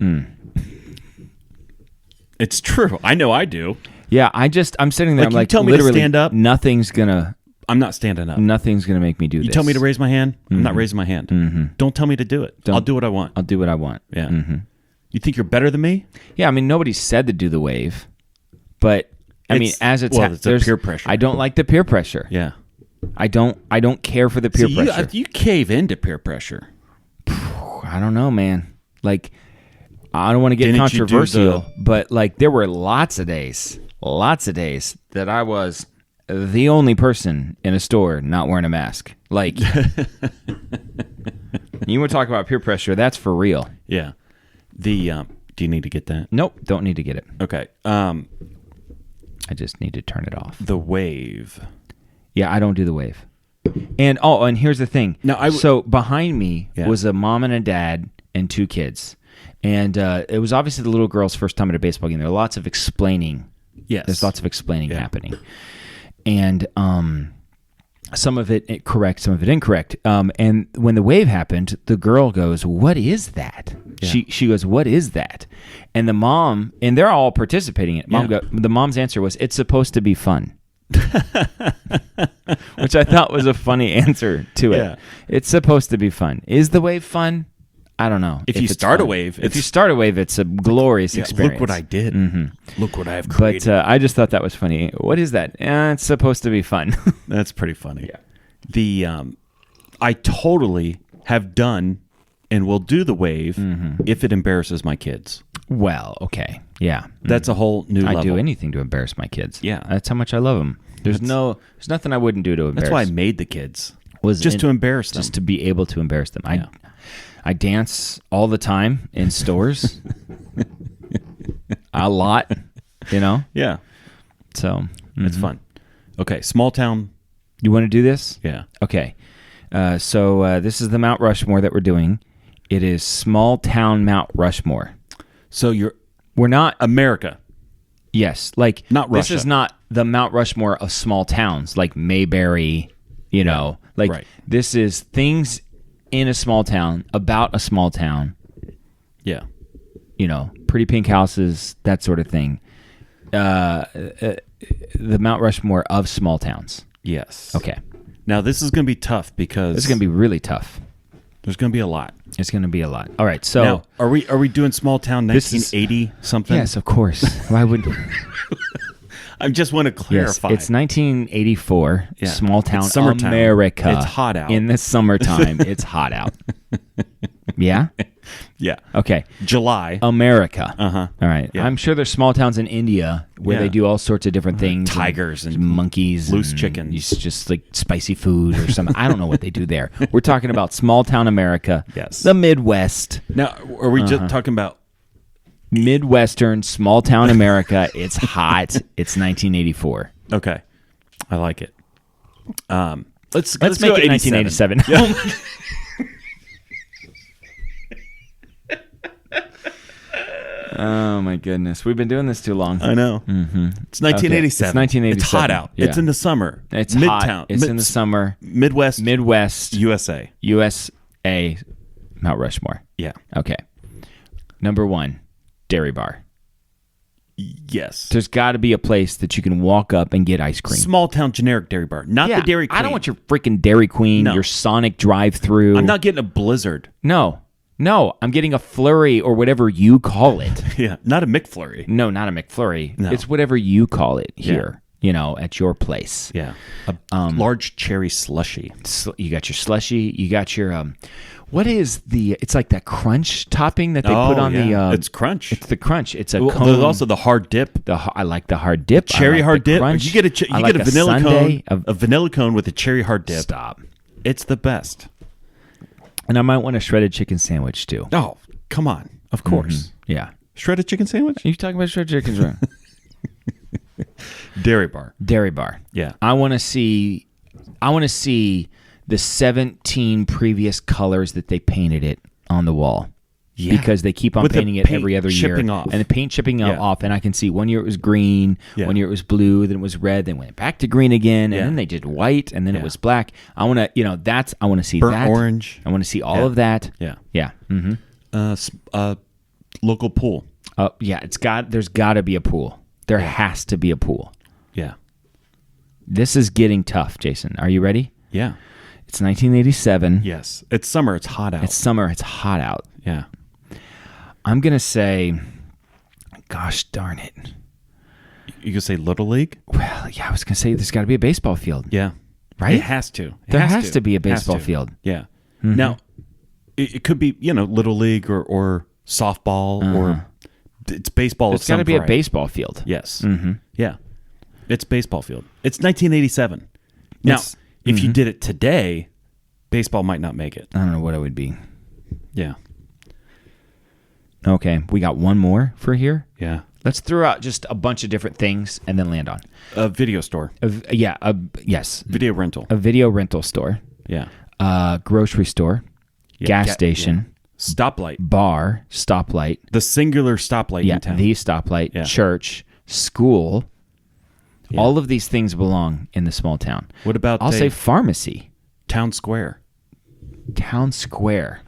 [SPEAKER 4] It's true. I know I do.
[SPEAKER 3] Yeah, I'm sitting there.
[SPEAKER 4] Like,
[SPEAKER 3] I'm
[SPEAKER 4] you
[SPEAKER 3] like,
[SPEAKER 4] tell me to
[SPEAKER 3] literally,
[SPEAKER 4] stand up.
[SPEAKER 3] Nothing's gonna
[SPEAKER 4] I'm not standing up.
[SPEAKER 3] make me do this.
[SPEAKER 4] You tell me to raise my hand. I'm not raising my hand. Don't tell me to do it. I'll do what I want.
[SPEAKER 3] I'll do what I want.
[SPEAKER 4] Yeah. You think you're better than me?
[SPEAKER 3] Yeah, I mean, nobody said to do the wave, but it's
[SPEAKER 4] peer pressure.
[SPEAKER 3] I don't like the peer pressure.
[SPEAKER 4] Yeah.
[SPEAKER 3] I don't care for the peer pressure.
[SPEAKER 4] You cave into peer pressure.
[SPEAKER 3] I don't know, man. Like, I don't want to get
[SPEAKER 4] Didn't you do
[SPEAKER 3] controversial, but like, there were lots of days that I was the only person in a store not wearing a mask. Like, you want to talk about peer pressure? That's for real.
[SPEAKER 4] Yeah. Do you need to get that?
[SPEAKER 3] Nope, don't need to get it.
[SPEAKER 4] Okay.
[SPEAKER 3] I just need to turn it off.
[SPEAKER 4] The wave.
[SPEAKER 3] Yeah, I don't do the wave. And here's the thing. So behind me was a mom and a dad and 2 kids. And it was obviously the little girl's first time at a baseball game. There are lots of explaining.
[SPEAKER 4] Yes.
[SPEAKER 3] There's lots of explaining happening. And some of it correct, some of it incorrect. And when the wave happened, the girl goes, "What is that?" Yeah. She goes, "What is that?" And the mom, and they're all participating in it. The mom's answer was, "It's supposed to be fun." Which I thought was a funny answer to it.
[SPEAKER 4] Yeah.
[SPEAKER 3] It's supposed to be fun. Is the wave fun? I don't know.
[SPEAKER 4] If you start a wave,
[SPEAKER 3] it's a glorious experience.
[SPEAKER 4] Look what I did. Mm-hmm. Look what I have created.
[SPEAKER 3] But I just thought that was funny. What is that? It's supposed to be fun.
[SPEAKER 4] That's pretty funny. Yeah. I totally have done and will do the wave if it embarrasses my kids.
[SPEAKER 3] Well, okay. Yeah.
[SPEAKER 4] That's a whole new level.
[SPEAKER 3] I'd do anything to embarrass my kids.
[SPEAKER 4] Yeah.
[SPEAKER 3] That's how much I love them. There's nothing I wouldn't do to embarrass.
[SPEAKER 4] That's why I made the kids. To embarrass them.
[SPEAKER 3] Just to be able to embarrass them. I dance all the time in stores. A lot,
[SPEAKER 4] Yeah.
[SPEAKER 3] So
[SPEAKER 4] it's fun. Okay, small town.
[SPEAKER 3] You want to do this?
[SPEAKER 4] Yeah.
[SPEAKER 3] Okay. So this is the Mount Rushmore that we're doing. It is small town Mount Rushmore.
[SPEAKER 4] So
[SPEAKER 3] we're not
[SPEAKER 4] America.
[SPEAKER 3] Yes, like
[SPEAKER 4] not Russia.
[SPEAKER 3] This is not the Mount Rushmore of small towns like Mayberry, you know, like
[SPEAKER 4] right.
[SPEAKER 3] This is things in a small town, about a small town.
[SPEAKER 4] Yeah.
[SPEAKER 3] You know, pretty pink houses, that sort of thing. The Mount Rushmore of small towns.
[SPEAKER 4] Yes.
[SPEAKER 3] Okay.
[SPEAKER 4] Now, this is going to be tough because...
[SPEAKER 3] This is going to be really tough.
[SPEAKER 4] There's going to be a lot.
[SPEAKER 3] It's going to be a lot. All right, so...
[SPEAKER 4] Now, are we doing small town 1980 something?
[SPEAKER 3] Yes, of course. Why would...
[SPEAKER 4] I just want to clarify.
[SPEAKER 3] Yes, it's 1984,
[SPEAKER 4] Yeah.
[SPEAKER 3] small town
[SPEAKER 4] It's summertime.
[SPEAKER 3] America.
[SPEAKER 4] It's hot out.
[SPEAKER 3] In the summertime, it's hot out. Yeah?
[SPEAKER 4] Yeah.
[SPEAKER 3] Okay.
[SPEAKER 4] July.
[SPEAKER 3] America.
[SPEAKER 4] Uh-huh.
[SPEAKER 3] All right.
[SPEAKER 4] Yeah.
[SPEAKER 3] I'm sure there's small towns in India where
[SPEAKER 4] Yeah.
[SPEAKER 3] they do all sorts of different things.
[SPEAKER 4] Tigers and
[SPEAKER 3] monkeys.
[SPEAKER 4] loose
[SPEAKER 3] and
[SPEAKER 4] chickens.
[SPEAKER 3] Just like spicy food or something. I don't know what they do there. We're talking about small town America.
[SPEAKER 4] Yes.
[SPEAKER 3] The Midwest.
[SPEAKER 4] Now, are we just talking about...
[SPEAKER 3] Midwestern, small town America. It's hot. It's 1984.
[SPEAKER 4] Okay. I like it. Let's
[SPEAKER 3] make
[SPEAKER 4] go
[SPEAKER 3] it
[SPEAKER 4] 87.
[SPEAKER 3] 1987.
[SPEAKER 4] Yeah.
[SPEAKER 3] Oh my goodness, we've been doing this too long.
[SPEAKER 4] I know. Mm-hmm. It's 1987.
[SPEAKER 3] Okay. It's 1987.
[SPEAKER 4] It's hot out.
[SPEAKER 3] Yeah.
[SPEAKER 4] It's in the summer.
[SPEAKER 3] It's
[SPEAKER 4] Midtown.
[SPEAKER 3] hot. It's in the summer.
[SPEAKER 4] Midwest.
[SPEAKER 3] USA. USA. Mount Rushmore.
[SPEAKER 4] Yeah.
[SPEAKER 3] Okay. Number 1, Dairy Bar.
[SPEAKER 4] Yes.
[SPEAKER 3] There's got to be a place that you can walk up and get ice cream.
[SPEAKER 4] Small town generic Dairy Bar, not the Dairy Queen.
[SPEAKER 3] I don't want your freaking Dairy Queen,
[SPEAKER 4] No.
[SPEAKER 3] your Sonic drive-through.
[SPEAKER 4] I'm not getting a Blizzard.
[SPEAKER 3] No, I'm getting a Flurry or whatever you call it.
[SPEAKER 4] Yeah, not a McFlurry.
[SPEAKER 3] No, not a McFlurry.
[SPEAKER 4] No.
[SPEAKER 3] It's whatever you call it here, you know, at your place.
[SPEAKER 4] Yeah, a large cherry slushy.
[SPEAKER 3] You got your slushy. You got your what is the? It's like that crunch topping that they put on the.
[SPEAKER 4] It's crunch.
[SPEAKER 3] It's the crunch. It's a
[SPEAKER 4] Well,
[SPEAKER 3] cone.
[SPEAKER 4] there's also the hard dip.
[SPEAKER 3] I like the hard dip.
[SPEAKER 4] Cherry
[SPEAKER 3] I like
[SPEAKER 4] hard
[SPEAKER 3] the
[SPEAKER 4] dip.
[SPEAKER 3] crunch.
[SPEAKER 4] You get a
[SPEAKER 3] I like
[SPEAKER 4] vanilla
[SPEAKER 3] sundae
[SPEAKER 4] cone. A vanilla cone with a cherry hard dip.
[SPEAKER 3] Stop.
[SPEAKER 4] It's the best.
[SPEAKER 3] And I might want a shredded chicken sandwich too.
[SPEAKER 4] Oh, come on. Of course.
[SPEAKER 3] Yeah.
[SPEAKER 4] Shredded chicken sandwich?
[SPEAKER 3] Are you talking about shredded chickens? Right?
[SPEAKER 4] Dairy Bar.
[SPEAKER 3] Dairy Bar.
[SPEAKER 4] Yeah.
[SPEAKER 3] I want to see the 17 previous colors that they painted it on the wall.
[SPEAKER 4] Yeah.
[SPEAKER 3] Because they keep on
[SPEAKER 4] With the
[SPEAKER 3] painting it
[SPEAKER 4] paint
[SPEAKER 3] every other year.
[SPEAKER 4] chipping off.
[SPEAKER 3] And the paint chipping
[SPEAKER 4] Yeah.
[SPEAKER 3] off. And I can see one year it was green,
[SPEAKER 4] Yeah.
[SPEAKER 3] one year it was blue, then it was red, then went back to green again,
[SPEAKER 4] Yeah.
[SPEAKER 3] and then they did white, and then
[SPEAKER 4] Yeah.
[SPEAKER 3] it was black. I want to, I want to see
[SPEAKER 4] Burnt
[SPEAKER 3] that.
[SPEAKER 4] orange.
[SPEAKER 3] I want to see all
[SPEAKER 4] Yeah.
[SPEAKER 3] of that.
[SPEAKER 4] Yeah.
[SPEAKER 3] Yeah. Mm-hmm.
[SPEAKER 4] Local pool.
[SPEAKER 3] Yeah, there's got to be a pool. There has to be a pool.
[SPEAKER 4] Yeah.
[SPEAKER 3] This is getting tough, Jason. Are you ready?
[SPEAKER 4] Yeah.
[SPEAKER 3] It's 1987.
[SPEAKER 4] Yes. It's summer. It's hot out.
[SPEAKER 3] It's summer. It's hot out.
[SPEAKER 4] yeah.
[SPEAKER 3] I'm going to say, gosh darn it.
[SPEAKER 4] You could say Little League?
[SPEAKER 3] Well, yeah, I was going to say there's got to be a baseball field.
[SPEAKER 4] Yeah.
[SPEAKER 3] Right?
[SPEAKER 4] It has to.
[SPEAKER 3] There has to be a baseball field.
[SPEAKER 4] Yeah. Now, it could be, Little League or softball or it's baseball.
[SPEAKER 3] It's got to be a baseball field.
[SPEAKER 4] Yes. Mm-hmm. Yeah. It's baseball field. It's 1987. Now, if you did it today, baseball might not make it.
[SPEAKER 3] I don't know what it would be.
[SPEAKER 4] Yeah.
[SPEAKER 3] Okay, we got one more for here.
[SPEAKER 4] Yeah.
[SPEAKER 3] Let's throw out just a bunch of different things and then land on.
[SPEAKER 4] A video store.
[SPEAKER 3] Yes.
[SPEAKER 4] Video rental.
[SPEAKER 3] A video rental store.
[SPEAKER 4] Yeah.
[SPEAKER 3] Grocery store. Gas station.
[SPEAKER 4] Yeah. Stoplight.
[SPEAKER 3] Bar. Stoplight.
[SPEAKER 4] The singular stoplight
[SPEAKER 3] Yeah,
[SPEAKER 4] in town.
[SPEAKER 3] the stoplight.
[SPEAKER 4] Yeah.
[SPEAKER 3] Church. School.
[SPEAKER 4] Yeah.
[SPEAKER 3] All of these things belong in the small town.
[SPEAKER 4] What about
[SPEAKER 3] I'll say pharmacy.
[SPEAKER 4] Town Square?
[SPEAKER 3] Town Square.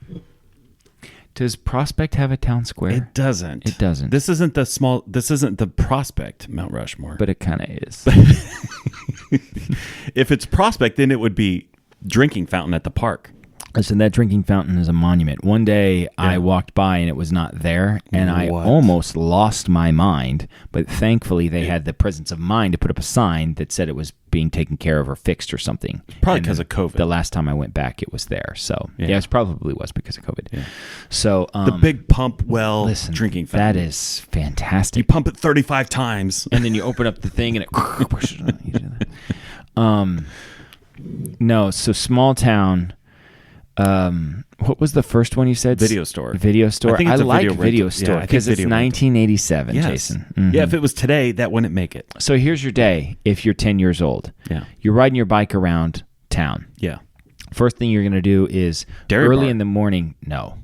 [SPEAKER 3] Does Prospect have a town square?
[SPEAKER 4] It doesn't.
[SPEAKER 3] It doesn't.
[SPEAKER 4] This isn't the Prospect Mount Rushmore.
[SPEAKER 3] But it kind of is.
[SPEAKER 4] If it's Prospect, then it would be drinking fountain at the park.
[SPEAKER 3] Listen, that drinking fountain is a monument. One day I walked by and it was not there, and I
[SPEAKER 4] What?
[SPEAKER 3] almost lost my mind. But thankfully, they had the presence of mind to put up a sign that said it was being taken care of or fixed or something.
[SPEAKER 4] Probably
[SPEAKER 3] And
[SPEAKER 4] because of COVID.
[SPEAKER 3] The last time I went back, it was there. So
[SPEAKER 4] Yeah.
[SPEAKER 3] it probably was because of COVID. Yeah. So
[SPEAKER 4] The big pump well
[SPEAKER 3] listen,
[SPEAKER 4] drinking fountain.
[SPEAKER 3] that is fantastic.
[SPEAKER 4] You pump it 35 times.
[SPEAKER 3] And then you open up the thing and it. No, so small town. What was the first one you said?
[SPEAKER 4] Video store.
[SPEAKER 3] Video store.
[SPEAKER 4] I think it's a
[SPEAKER 3] like
[SPEAKER 4] video
[SPEAKER 3] video
[SPEAKER 4] rental.
[SPEAKER 3] store
[SPEAKER 4] Yeah, I think
[SPEAKER 3] because it's
[SPEAKER 4] video rental.
[SPEAKER 3] 1987,
[SPEAKER 4] Yes.
[SPEAKER 3] Jason. Mhm.
[SPEAKER 4] Yeah, if it was today, that wouldn't make it.
[SPEAKER 3] So here's your day if you're 10 years old.
[SPEAKER 4] Yeah.
[SPEAKER 3] You're riding your bike around town.
[SPEAKER 4] Yeah.
[SPEAKER 3] First thing you're going to do is
[SPEAKER 4] Dairy
[SPEAKER 3] early
[SPEAKER 4] bar.
[SPEAKER 3] in the morning. No.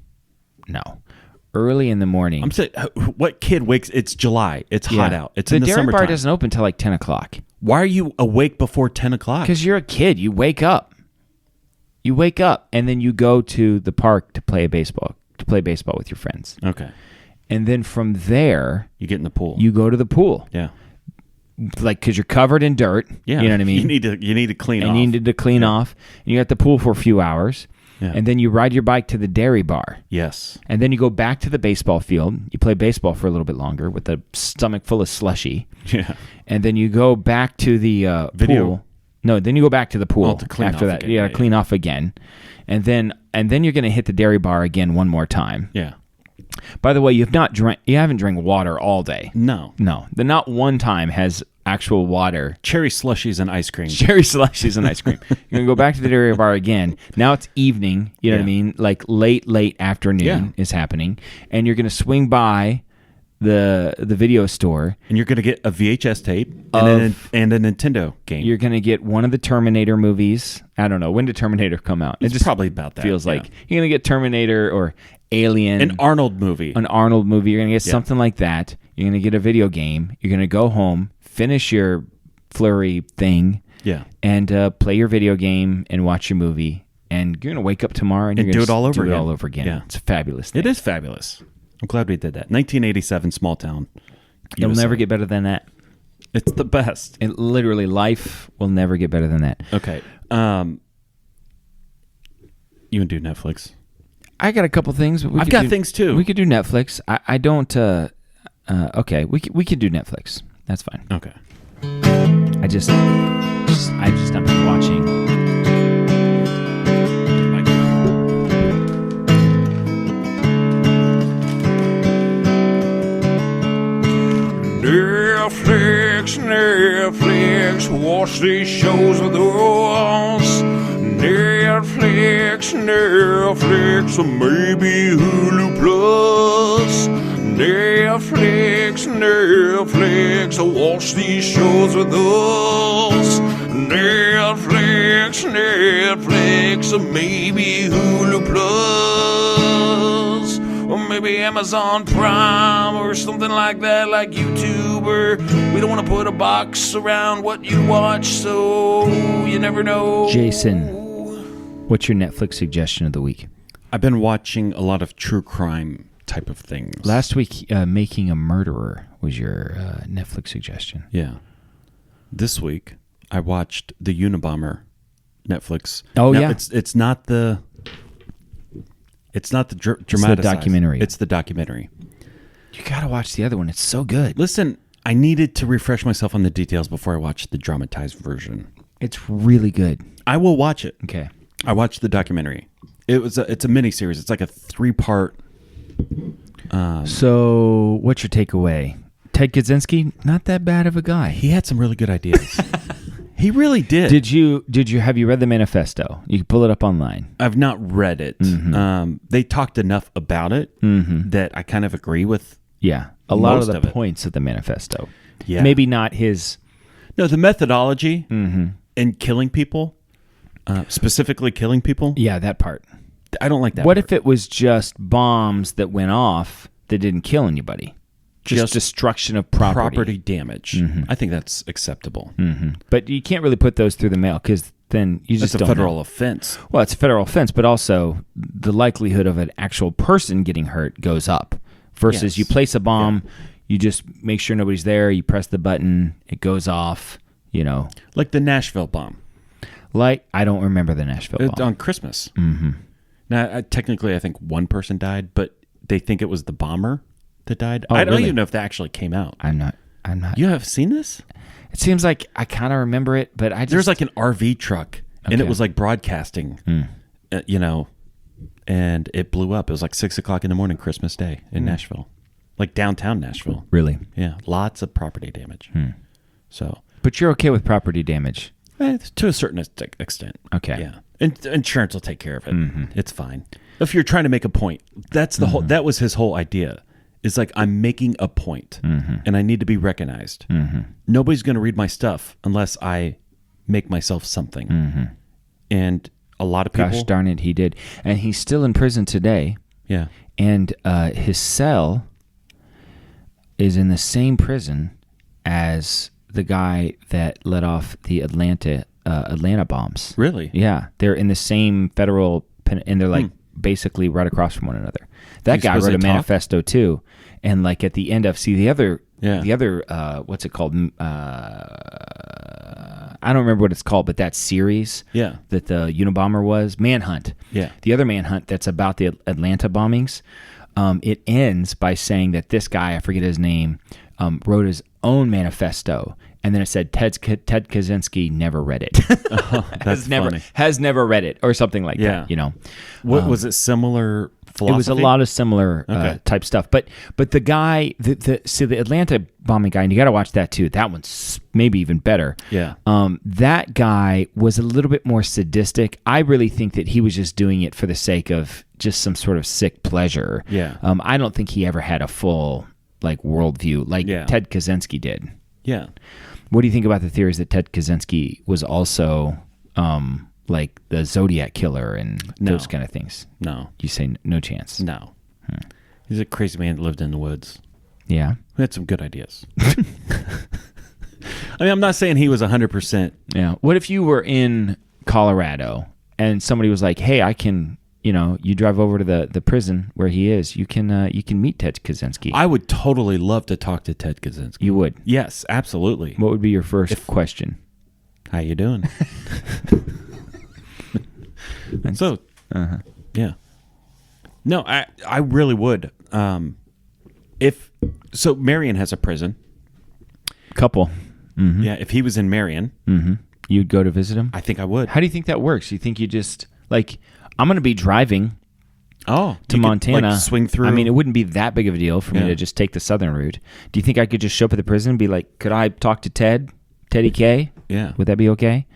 [SPEAKER 3] Early in the morning.
[SPEAKER 4] I'm saying, what kid wakes? It's July. It's hot out. It's
[SPEAKER 3] the
[SPEAKER 4] in the
[SPEAKER 3] dairy
[SPEAKER 4] summertime.
[SPEAKER 3] bar doesn't open till like 10 o'clock.
[SPEAKER 4] Why are you awake before 10 o'clock?
[SPEAKER 3] Because you're a kid. You wake up. And then you go to the park to play baseball with your friends.
[SPEAKER 4] Okay.
[SPEAKER 3] And then from there,
[SPEAKER 4] You get in the pool.
[SPEAKER 3] you go to the pool.
[SPEAKER 4] Yeah.
[SPEAKER 3] Like, because you're covered in dirt.
[SPEAKER 4] Yeah.
[SPEAKER 3] You know what I mean?
[SPEAKER 4] You need to clean off.
[SPEAKER 3] And you need to clean off. And you're at the pool for a few hours.
[SPEAKER 4] Yeah.
[SPEAKER 3] And then you ride your bike to the dairy bar.
[SPEAKER 4] Yes.
[SPEAKER 3] And then you go back to the baseball field. You play baseball for a little bit longer with a stomach full of slushy.
[SPEAKER 4] Yeah.
[SPEAKER 3] And then you go back to the
[SPEAKER 4] Video.
[SPEAKER 3] pool. No, then you go back to the pool
[SPEAKER 4] to clean
[SPEAKER 3] after
[SPEAKER 4] off
[SPEAKER 3] that.
[SPEAKER 4] again.
[SPEAKER 3] You got to clean off again. And then you're going to hit the dairy bar again one more time.
[SPEAKER 4] Yeah.
[SPEAKER 3] By the way, you haven't drank water all day.
[SPEAKER 4] No.
[SPEAKER 3] The not one time has actual water.
[SPEAKER 4] Cherry slushies and ice cream.
[SPEAKER 3] Cherry slushies and ice cream. You're going to go back to the dairy bar again. Now it's evening, you know what I mean? Like late afternoon is happening. And you're going to swing by the video store.
[SPEAKER 4] And you're going to get a VHS tape and a Nintendo game.
[SPEAKER 3] You're going to get one of the Terminator movies. I don't know. When did Terminator come out?
[SPEAKER 4] It's probably about that.
[SPEAKER 3] Feels like you're going to get Terminator or Alien.
[SPEAKER 4] An Arnold movie.
[SPEAKER 3] You're going to get something like that. You're going to get a video game. You're going to go home, finish your flurry thing, and play your video game and watch your movie. And you're going to wake up tomorrow and you're going to
[SPEAKER 4] do it all over
[SPEAKER 3] again.
[SPEAKER 4] Yeah.
[SPEAKER 3] It's a fabulous thing.
[SPEAKER 4] It is fabulous. I'm glad we did that. 1987, small town.
[SPEAKER 3] It'll
[SPEAKER 4] USA.
[SPEAKER 3] never get better than that.
[SPEAKER 4] It's the best.
[SPEAKER 3] It literally, life will never get better than that.
[SPEAKER 4] Okay. You want to do Netflix?
[SPEAKER 3] I got a couple things. But
[SPEAKER 4] I've got things too.
[SPEAKER 3] We could do Netflix. I don't. Okay, we could do Netflix. That's fine.
[SPEAKER 4] Okay.
[SPEAKER 3] I just not been watching.
[SPEAKER 5] Netflix, watch these shows with us. Netflix, or maybe Hulu Plus. Netflix, watch these shows with us. Netflix, or maybe Hulu Plus. Or maybe Amazon Prime or something like that, like YouTube. Or we don't want to put a box around what you watch, so you never know.
[SPEAKER 3] Jason, what's your Netflix suggestion of the week?
[SPEAKER 4] I've been watching a lot of true crime type of things.
[SPEAKER 3] Last week, Making a Murderer was your Netflix suggestion.
[SPEAKER 4] Yeah. This week, I watched the Unabomber Netflix.
[SPEAKER 3] Oh,
[SPEAKER 4] now,
[SPEAKER 3] yeah.
[SPEAKER 4] It's not the dramatic.
[SPEAKER 3] It's the documentary.
[SPEAKER 4] It's the documentary.
[SPEAKER 3] You got to watch the other one. It's so good.
[SPEAKER 4] Listen, I needed to refresh myself on the details before I watched the dramatized version.
[SPEAKER 3] It's really good.
[SPEAKER 4] I will watch it.
[SPEAKER 3] Okay.
[SPEAKER 4] I watched the documentary. It's a mini series. It's like a 3-part.
[SPEAKER 3] So, what's your takeaway? Ted Kaczynski, not that bad of a guy.
[SPEAKER 4] He had some really good ideas. He really did.
[SPEAKER 3] Have you read the manifesto? You can pull it up online.
[SPEAKER 4] I've not read it.
[SPEAKER 3] Mm-hmm.
[SPEAKER 4] They talked enough about it that I kind of agree with.
[SPEAKER 3] Yeah, a lot
[SPEAKER 4] Most
[SPEAKER 3] of
[SPEAKER 4] of
[SPEAKER 3] the
[SPEAKER 4] it.
[SPEAKER 3] points of the manifesto.
[SPEAKER 4] Yeah.
[SPEAKER 3] Maybe not his.
[SPEAKER 4] No, the methodology in killing people, specifically killing people.
[SPEAKER 3] Yeah, that part.
[SPEAKER 4] I don't like that.
[SPEAKER 3] What
[SPEAKER 4] part.
[SPEAKER 3] if it was just bombs that went off that didn't kill anybody? Just destruction of property.
[SPEAKER 4] damage. I think that's acceptable.
[SPEAKER 3] But you can't really put those through the mail because then you just
[SPEAKER 4] It's a
[SPEAKER 3] don't
[SPEAKER 4] federal
[SPEAKER 3] know.
[SPEAKER 4] offense.
[SPEAKER 3] Well, it's a federal offense, but also the likelihood of an actual person getting hurt goes up. Versus
[SPEAKER 4] Yes.
[SPEAKER 3] you place a bomb, you just make sure nobody's there, you press the button, it goes off, you know.
[SPEAKER 4] Like the Nashville bomb.
[SPEAKER 3] Like, I don't remember the Nashville bomb.
[SPEAKER 4] On Christmas. Now, technically, I think one person died, but they think it was the bomber that died.
[SPEAKER 3] Oh,
[SPEAKER 4] I don't
[SPEAKER 3] really?
[SPEAKER 4] even know if that actually came out.
[SPEAKER 3] I'm not.
[SPEAKER 4] You have seen this?
[SPEAKER 3] It seems like I kind of remember it, but I just...
[SPEAKER 4] There's like an RV truck, and it
[SPEAKER 3] Okay.
[SPEAKER 4] was like broadcasting, you know, and it blew up. It was like 6 o'clock in the morning, Christmas Day in Nashville, like downtown Nashville.
[SPEAKER 3] Really?
[SPEAKER 4] Yeah, lots of property damage. So,
[SPEAKER 3] But you're okay with property damage?
[SPEAKER 4] to a certain extent.
[SPEAKER 3] Okay.
[SPEAKER 4] Yeah, insurance will take care of it. It's fine. If you're trying to make a point, that's the whole. That was his whole idea. It's like, I'm making a point, and I need to be recognized. Nobody's going to read my stuff unless I make myself something. And a lot of people...
[SPEAKER 3] Gosh darn it, he did. And he's still in prison today.
[SPEAKER 4] Yeah.
[SPEAKER 3] And his cell is in the same prison as the guy that let off the Atlanta bombs.
[SPEAKER 4] Really?
[SPEAKER 3] Yeah, they're in the same federal, and they're like basically right across from one another. That guy wrote a manifesto too, and like at the end of the other what's it called? I don't remember what it's called, but that series that the Unabomber was Manhunt. Yeah, the other Manhunt that's about the Atlanta bombings. It ends by saying that this guy, I forget his name, wrote his own manifesto, and then it said Ted Kaczynski never read it.
[SPEAKER 4] That's funny.
[SPEAKER 3] Has never read it, or something like that. You know,
[SPEAKER 4] what was it? Similar philosophy?
[SPEAKER 3] It was a lot of similar type stuff. But the guy, the Atlanta bombing guy, and you got to watch that too. That one's maybe even better. Yeah. That guy was a little bit more sadistic. I really think that he was just doing it for the sake of just some sort of sick pleasure. Yeah. I don't think he ever had a full like worldview like Ted Kaczynski did. Yeah. What do you think about the theories that Ted Kaczynski was also like the Zodiac killer and those kind of things? No. You say no chance?
[SPEAKER 4] No. He's a crazy man that lived in the woods.
[SPEAKER 3] Yeah.
[SPEAKER 4] He had some good ideas. I mean, I'm not saying he was 100%.
[SPEAKER 3] Yeah. What if you were in Colorado and somebody was like, hey, I can... you drive over to the prison where he is. You can meet Ted Kaczynski.
[SPEAKER 4] I would totally love to talk to Ted Kaczynski.
[SPEAKER 3] You would?
[SPEAKER 4] Yes, absolutely.
[SPEAKER 3] What would be your first question?
[SPEAKER 4] How you doing? So, yeah. No, I really would. So Marion has a prison.
[SPEAKER 3] Couple. Mm-hmm.
[SPEAKER 4] Yeah, if he was in Marion,
[SPEAKER 3] you'd go to visit him?
[SPEAKER 4] I think I would.
[SPEAKER 3] How do you think that works? You think you just like... I'm going to be driving to Montana.
[SPEAKER 4] Like, swing through.
[SPEAKER 3] I mean, it wouldn't be that big of a deal for me to just take the southern route. Do you think I could just show up at the prison and be like, could I talk to Teddy K? Yeah. Would that be okay?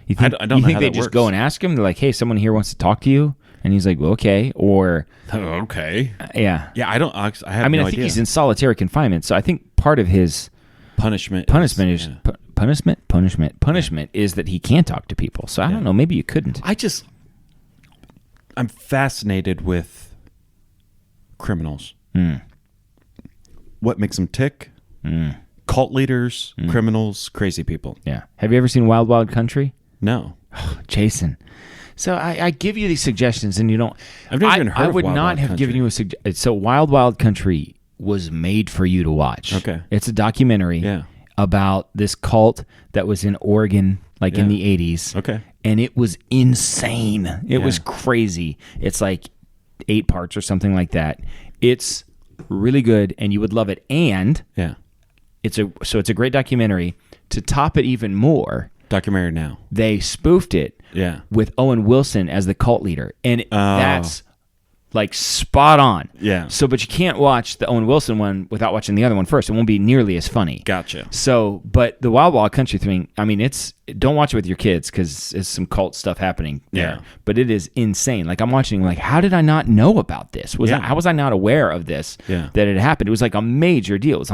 [SPEAKER 3] You think,
[SPEAKER 4] I don't know how
[SPEAKER 3] they
[SPEAKER 4] that
[SPEAKER 3] just
[SPEAKER 4] works.
[SPEAKER 3] go and ask him? They're like, hey, someone here wants to talk to you. And he's like, well, okay. Or...
[SPEAKER 4] okay.
[SPEAKER 3] Yeah.
[SPEAKER 4] Yeah, I think
[SPEAKER 3] idea. He's in solitary confinement. So I think part of his... Punishment is that he can't talk to people. So I don't know. Maybe you couldn't.
[SPEAKER 4] I'm fascinated with criminals. What makes them tick? Cult leaders, criminals, crazy people.
[SPEAKER 3] Yeah. Have you ever seen Wild Wild Country?
[SPEAKER 4] No.
[SPEAKER 3] Oh, Jason. So I give you these suggestions and you don't...
[SPEAKER 4] I've never even heard of Wild Wild Country. I
[SPEAKER 3] would not have given you a suggestion. So Wild Wild Country was made for you to watch. Okay. It's a documentary about this cult that was in Oregon in the 80s. Okay. And it was insane. It was crazy. It's like 8 parts or something like that. It's really good and you would love it. And it's a great documentary. To top it even more,
[SPEAKER 4] documentary now,
[SPEAKER 3] they spoofed it with Owen Wilson as the cult leader. And that's like spot on. Yeah. So, but you can't watch the Owen Wilson one without watching the other one first. It won't be nearly as funny.
[SPEAKER 4] Gotcha.
[SPEAKER 3] So, but the Wild Wild Country thing, I mean, don't watch it with your kids because it's some cult stuff happening there. Yeah. But it is insane. Like I'm watching, like, how did I not know about this? How was I not aware of this? Yeah. That it happened? It was like a major deal. It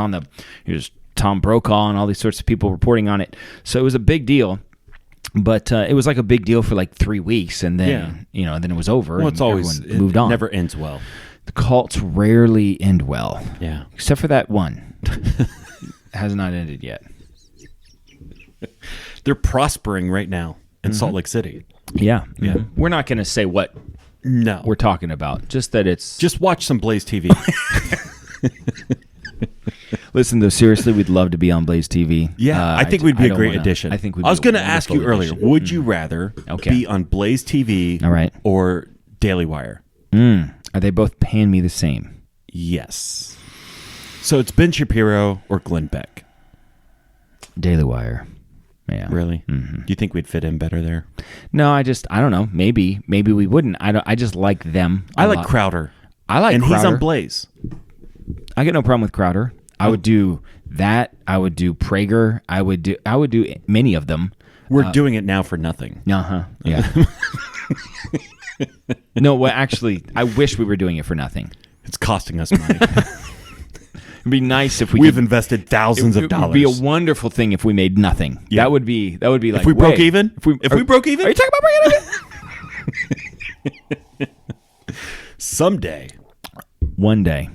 [SPEAKER 3] was Tom Brokaw and all these sorts of people reporting on it. So it was a big deal. But it was like a big deal for like 3 weeks, and then then it was over.
[SPEAKER 4] Well, it's always
[SPEAKER 3] moved on.
[SPEAKER 4] It never ends well.
[SPEAKER 3] The cults rarely end well. Yeah, except for that one. Has not ended yet.
[SPEAKER 4] They're prospering right now in Salt Lake City.
[SPEAKER 3] Yeah. We're not going to say what we're talking about. Just that it's
[SPEAKER 4] just watch some Blaze TV.
[SPEAKER 3] Listen, though, seriously, we'd love to be on Blaze TV.
[SPEAKER 4] Yeah, I think we'd be a great addition.
[SPEAKER 3] I think
[SPEAKER 4] I was going to ask you earlier, would you rather be on Blaze TV or Daily Wire?
[SPEAKER 3] Are they both paying me the same?
[SPEAKER 4] Yes. So it's Ben Shapiro or Glenn Beck?
[SPEAKER 3] Daily Wire. Yeah.
[SPEAKER 4] Really? Mm-hmm. Do you think we'd fit in better there?
[SPEAKER 3] No, I don't know. Maybe we wouldn't. I just like them.
[SPEAKER 4] I like Crowder.
[SPEAKER 3] And
[SPEAKER 4] Crowder. He's on Blaze.
[SPEAKER 3] I get no problem with Crowder. I would do that. I would do Prager. I would do many of them.
[SPEAKER 4] We're doing it now for nothing.
[SPEAKER 3] Yeah. No, well, actually, I wish we were doing it for nothing.
[SPEAKER 4] It's costing us money.
[SPEAKER 3] It'd be nice if
[SPEAKER 4] we've invested thousands of dollars.
[SPEAKER 3] It would be a wonderful thing if we made nothing. Yeah. That would be like
[SPEAKER 4] if we broke even. If we broke even,
[SPEAKER 3] are you talking about breaking even?
[SPEAKER 4] Someday,
[SPEAKER 3] one day,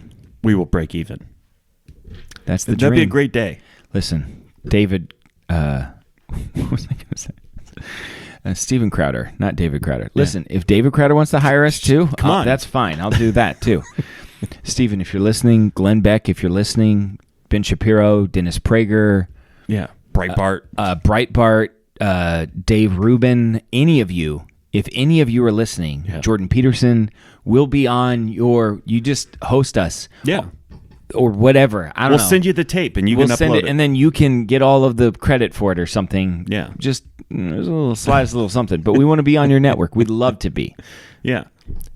[SPEAKER 4] we will break even.
[SPEAKER 3] That's the dream.
[SPEAKER 4] That'd be a great day.
[SPEAKER 3] Listen, David, what was I going to say? Steven Crowder, not David Crowder. Listen, if David Crowder wants to hire us too,
[SPEAKER 4] Come on.
[SPEAKER 3] that's fine. I'll do that too. Steven, if you're listening, Glenn Beck, if you're listening, Ben Shapiro, Dennis Prager,
[SPEAKER 4] Breitbart,
[SPEAKER 3] Dave Rubin, any of you, if any of you are listening, Jordan Peterson, we'll be on you just host us.
[SPEAKER 4] Yeah.
[SPEAKER 3] Or whatever. I don't know.
[SPEAKER 4] We'll send you the tape and you
[SPEAKER 3] We'll
[SPEAKER 4] can
[SPEAKER 3] send
[SPEAKER 4] upload
[SPEAKER 3] it, and then you can get all of the credit for it or something.
[SPEAKER 4] Yeah.
[SPEAKER 3] Just there's a little slice, a little something. But we want to be on your network. We'd love to be.
[SPEAKER 4] Yeah.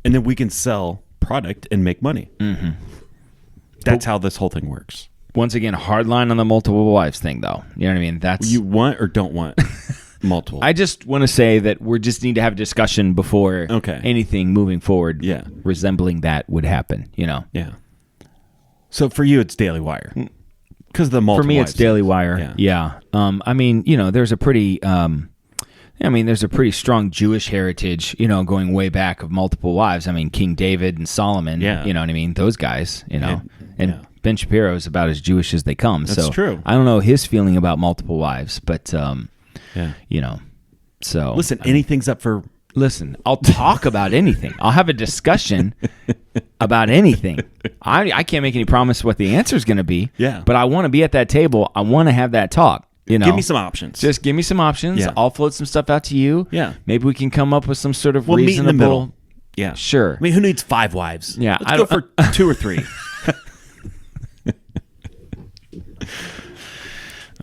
[SPEAKER 4] And then we can sell product and make money. Mm-hmm. That's how this whole thing works.
[SPEAKER 3] Once again, hard line on the multiple wives thing, though. You know what I mean? That's
[SPEAKER 4] You want or don't want multiple.
[SPEAKER 3] I just want to say that we just need to have a discussion before anything moving forward resembling that would happen, you know?
[SPEAKER 4] Yeah. So for you, it's Daily Wire. Because the multiple
[SPEAKER 3] For me,
[SPEAKER 4] wives
[SPEAKER 3] it's Daily Wire. Yeah. I mean, you know, there's a pretty strong Jewish heritage, you know, going way back of multiple wives. I mean, King David and Solomon, you know what I mean? Those guys, you know. And Ben Shapiro is about as Jewish as they come.
[SPEAKER 4] That's true.
[SPEAKER 3] I don't know his feeling about multiple wives, but, you know, so.
[SPEAKER 4] Listen, anything's up for...
[SPEAKER 3] Listen, I'll talk about anything. I'll have a discussion about anything. I can't make any promise what the answer is going to be.
[SPEAKER 4] Yeah.
[SPEAKER 3] But I want to be at that table. I want to have that talk. You know,
[SPEAKER 4] give me some options.
[SPEAKER 3] Just give me some options.
[SPEAKER 4] Yeah.
[SPEAKER 3] I'll float some stuff out to you.
[SPEAKER 4] Yeah.
[SPEAKER 3] Maybe we can come up with some sort of
[SPEAKER 4] We'll
[SPEAKER 3] reasonable.
[SPEAKER 4] meet in the middle. Yeah.
[SPEAKER 3] Sure.
[SPEAKER 4] I mean, who needs 5 wives?
[SPEAKER 3] Yeah.
[SPEAKER 4] Let's go for 2 or 3.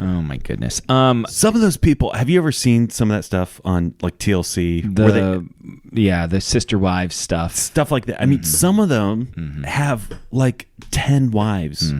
[SPEAKER 3] Oh my goodness.
[SPEAKER 4] Some of those people. Have you ever seen some of that stuff on like TLC?
[SPEAKER 3] The sister wives stuff
[SPEAKER 4] like that. I mean, some of them have like 10 wives,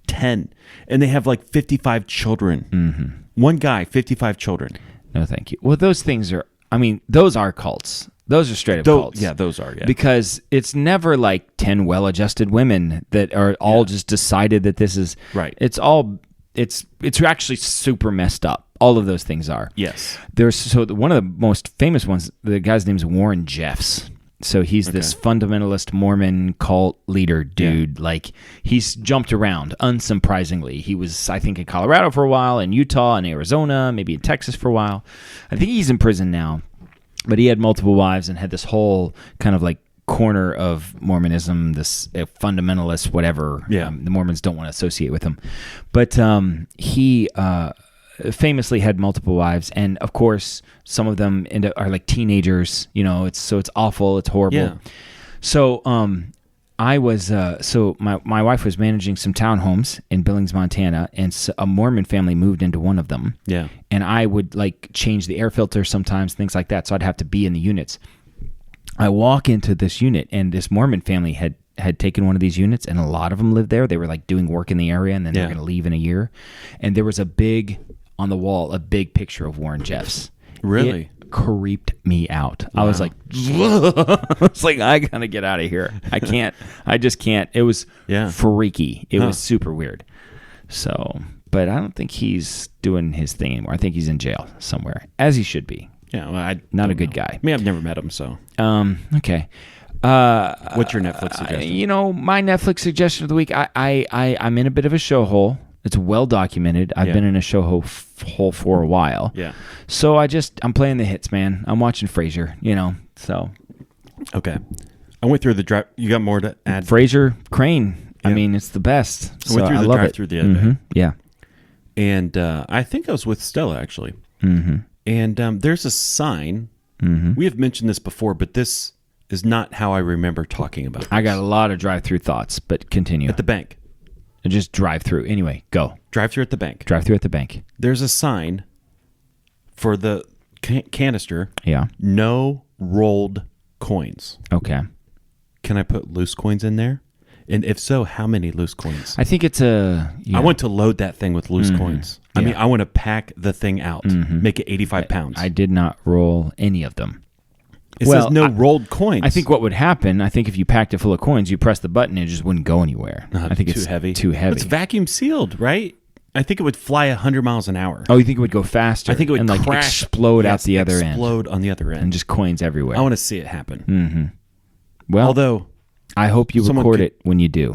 [SPEAKER 4] 10, and they have like 55 children. One guy, 55 children.
[SPEAKER 3] No, thank you. Well, those things are. I mean, those are cults. Those are straight up cults.
[SPEAKER 4] Yeah, those are. Yeah,
[SPEAKER 3] because it's never like 10 well-adjusted women that are all just decided that this is
[SPEAKER 4] right.
[SPEAKER 3] It's all. It's actually super messed up. All of those things are.
[SPEAKER 4] Yes.
[SPEAKER 3] One of the most famous ones, the guy's name is Warren Jeffs. So he's this fundamentalist Mormon cult leader dude. Yeah. Like, he's jumped around, unsurprisingly. He was, I think, in Colorado for a while, in Utah, in Arizona, maybe in Texas for a while. I think he's in prison now. But he had multiple wives and had this whole kind of like corner of Mormonism, this fundamentalist, whatever.
[SPEAKER 4] Yeah.
[SPEAKER 3] The Mormons don't want to associate with him. But he famously had multiple wives, and of course, some of them are like teenagers. You know, it's awful, it's horrible.
[SPEAKER 4] Yeah.
[SPEAKER 3] So I was my wife was managing some townhomes in Billings, Montana, and a Mormon family moved into one of them.
[SPEAKER 4] Yeah.
[SPEAKER 3] And I would like change the air filter sometimes, things like that. So I'd have to be in the units. I walk into this unit, and this Mormon family had taken one of these units, and a lot of them lived there. They were like doing work in the area, and then they were going to leave in a year. And there was a big picture of Warren Jeffs.
[SPEAKER 4] Really?
[SPEAKER 3] It creeped me out. Wow. I was like, I gotta get out of here. I just can't. It was freaky. It was super weird. So, but I don't think he's doing his thing anymore. I think he's in jail somewhere, as he should be.
[SPEAKER 4] Yeah, well,
[SPEAKER 3] not a good guy.
[SPEAKER 4] I mean, I've never met him, so.
[SPEAKER 3] Okay.
[SPEAKER 4] What's your Netflix suggestion?
[SPEAKER 3] My Netflix suggestion of the week, I'm in a bit of a show hole. It's well documented. I've been in a show hole for a while.
[SPEAKER 4] Yeah.
[SPEAKER 3] So I'm playing the hits, man. I'm watching Frasier, so.
[SPEAKER 4] Okay. I went through the drive. You got more to add?
[SPEAKER 3] Frasier, Crane. Yeah. I mean, it's the best.
[SPEAKER 4] I went through the drive-through the other day.
[SPEAKER 3] Yeah.
[SPEAKER 4] And I think I was with Stella, actually.
[SPEAKER 3] Mm-hmm.
[SPEAKER 4] And there's a sign. Mm-hmm. We have mentioned this before, but this is not how I remember talking about this.
[SPEAKER 3] I got a lot of drive-through thoughts, but continue.
[SPEAKER 4] At the bank.
[SPEAKER 3] Just drive-through. Anyway, go.
[SPEAKER 4] Drive-through at the bank.
[SPEAKER 3] Drive-through at the bank.
[SPEAKER 4] There's a sign for the canister.
[SPEAKER 3] Yeah.
[SPEAKER 4] No rolled coins.
[SPEAKER 3] Okay.
[SPEAKER 4] Can I put loose coins in there? And if so, how many loose coins?
[SPEAKER 3] I think it's I
[SPEAKER 4] want to load that thing with loose coins. I mean, I want to pack the thing out, make it 85 pounds.
[SPEAKER 3] I did not roll any of them.
[SPEAKER 4] It says no rolled coins.
[SPEAKER 3] I think what would happen, if you packed it full of coins, you press the button and it just wouldn't go anywhere. I think it's too heavy.
[SPEAKER 4] It's vacuum sealed, right? I think it would fly 100 miles an hour.
[SPEAKER 3] Oh, you think it would go faster?
[SPEAKER 4] I think it would
[SPEAKER 3] crash, explode out the other end.
[SPEAKER 4] Explode on the other end.
[SPEAKER 3] And just coins everywhere.
[SPEAKER 4] I want to see it happen.
[SPEAKER 3] Mm-hmm. Well,
[SPEAKER 4] although
[SPEAKER 3] I hope you record it when you do.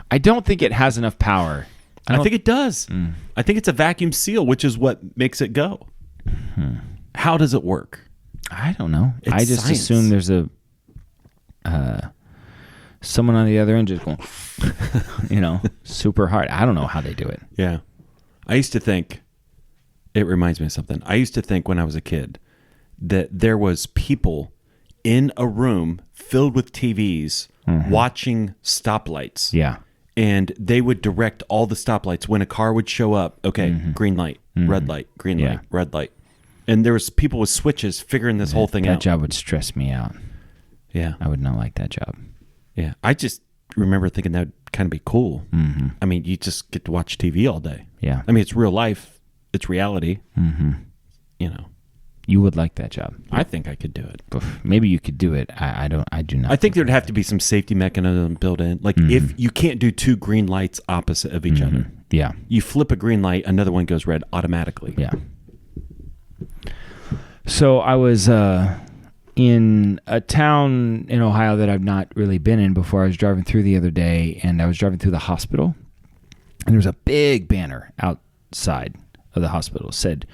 [SPEAKER 3] I don't think it has enough power
[SPEAKER 4] I think it does. I think it's a vacuum seal, which is what makes it go. How does it work?
[SPEAKER 3] I don't know.
[SPEAKER 4] It's
[SPEAKER 3] I just
[SPEAKER 4] science.
[SPEAKER 3] assume there's a someone on the other end just going, super hard. I don't know how they do it.
[SPEAKER 4] Yeah. I used to think, it reminds me of something. I used to think when I was a kid that there was people in a room filled with TVs watching stoplights.
[SPEAKER 3] Yeah.
[SPEAKER 4] And they would direct all the stoplights when a car would show up. Okay, green light, red light, green light, red light. And there was people with switches figuring this whole thing out.
[SPEAKER 3] That job would stress me out.
[SPEAKER 4] Yeah.
[SPEAKER 3] I would not like that job.
[SPEAKER 4] Yeah. I just remember thinking that would kind of be cool. I mean, you just get to watch TV all day.
[SPEAKER 3] Yeah.
[SPEAKER 4] I mean, it's real life. It's reality.
[SPEAKER 3] You would like that job.
[SPEAKER 4] I think I could do it.
[SPEAKER 3] Maybe you could do it. I do not.
[SPEAKER 4] I think there'd have to be some safety mechanism built in. Like if you can't do two green lights opposite of each other.
[SPEAKER 3] Yeah.
[SPEAKER 4] You flip a green light, another one goes red automatically.
[SPEAKER 3] Yeah. So I was in a town in Ohio that I've not really been in before. I was driving through the other day, and I was driving through the hospital, and there was a big banner outside of the hospital. It said,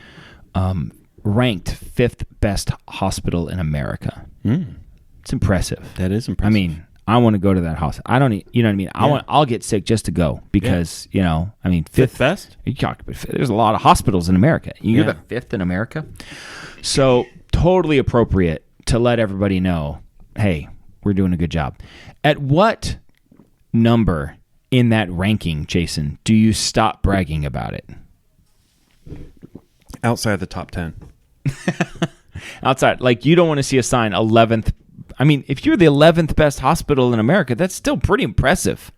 [SPEAKER 3] ranked 5th best hospital in America. It's impressive.
[SPEAKER 4] That is impressive.
[SPEAKER 3] I mean, I want to go to that hospital. I don't, you know what I mean? I'll get sick just to go because, I mean,
[SPEAKER 4] 5th best?
[SPEAKER 3] There's a lot of hospitals in America. You're the 5th in America. So totally appropriate to let everybody know, hey, we're doing a good job. At what number in that ranking, Jason, do you stop bragging about it?
[SPEAKER 4] Outside the top 10.
[SPEAKER 3] Outside. Like, you don't want to see a sign 11th. I mean, if you're the 11th best hospital in America, that's still pretty impressive.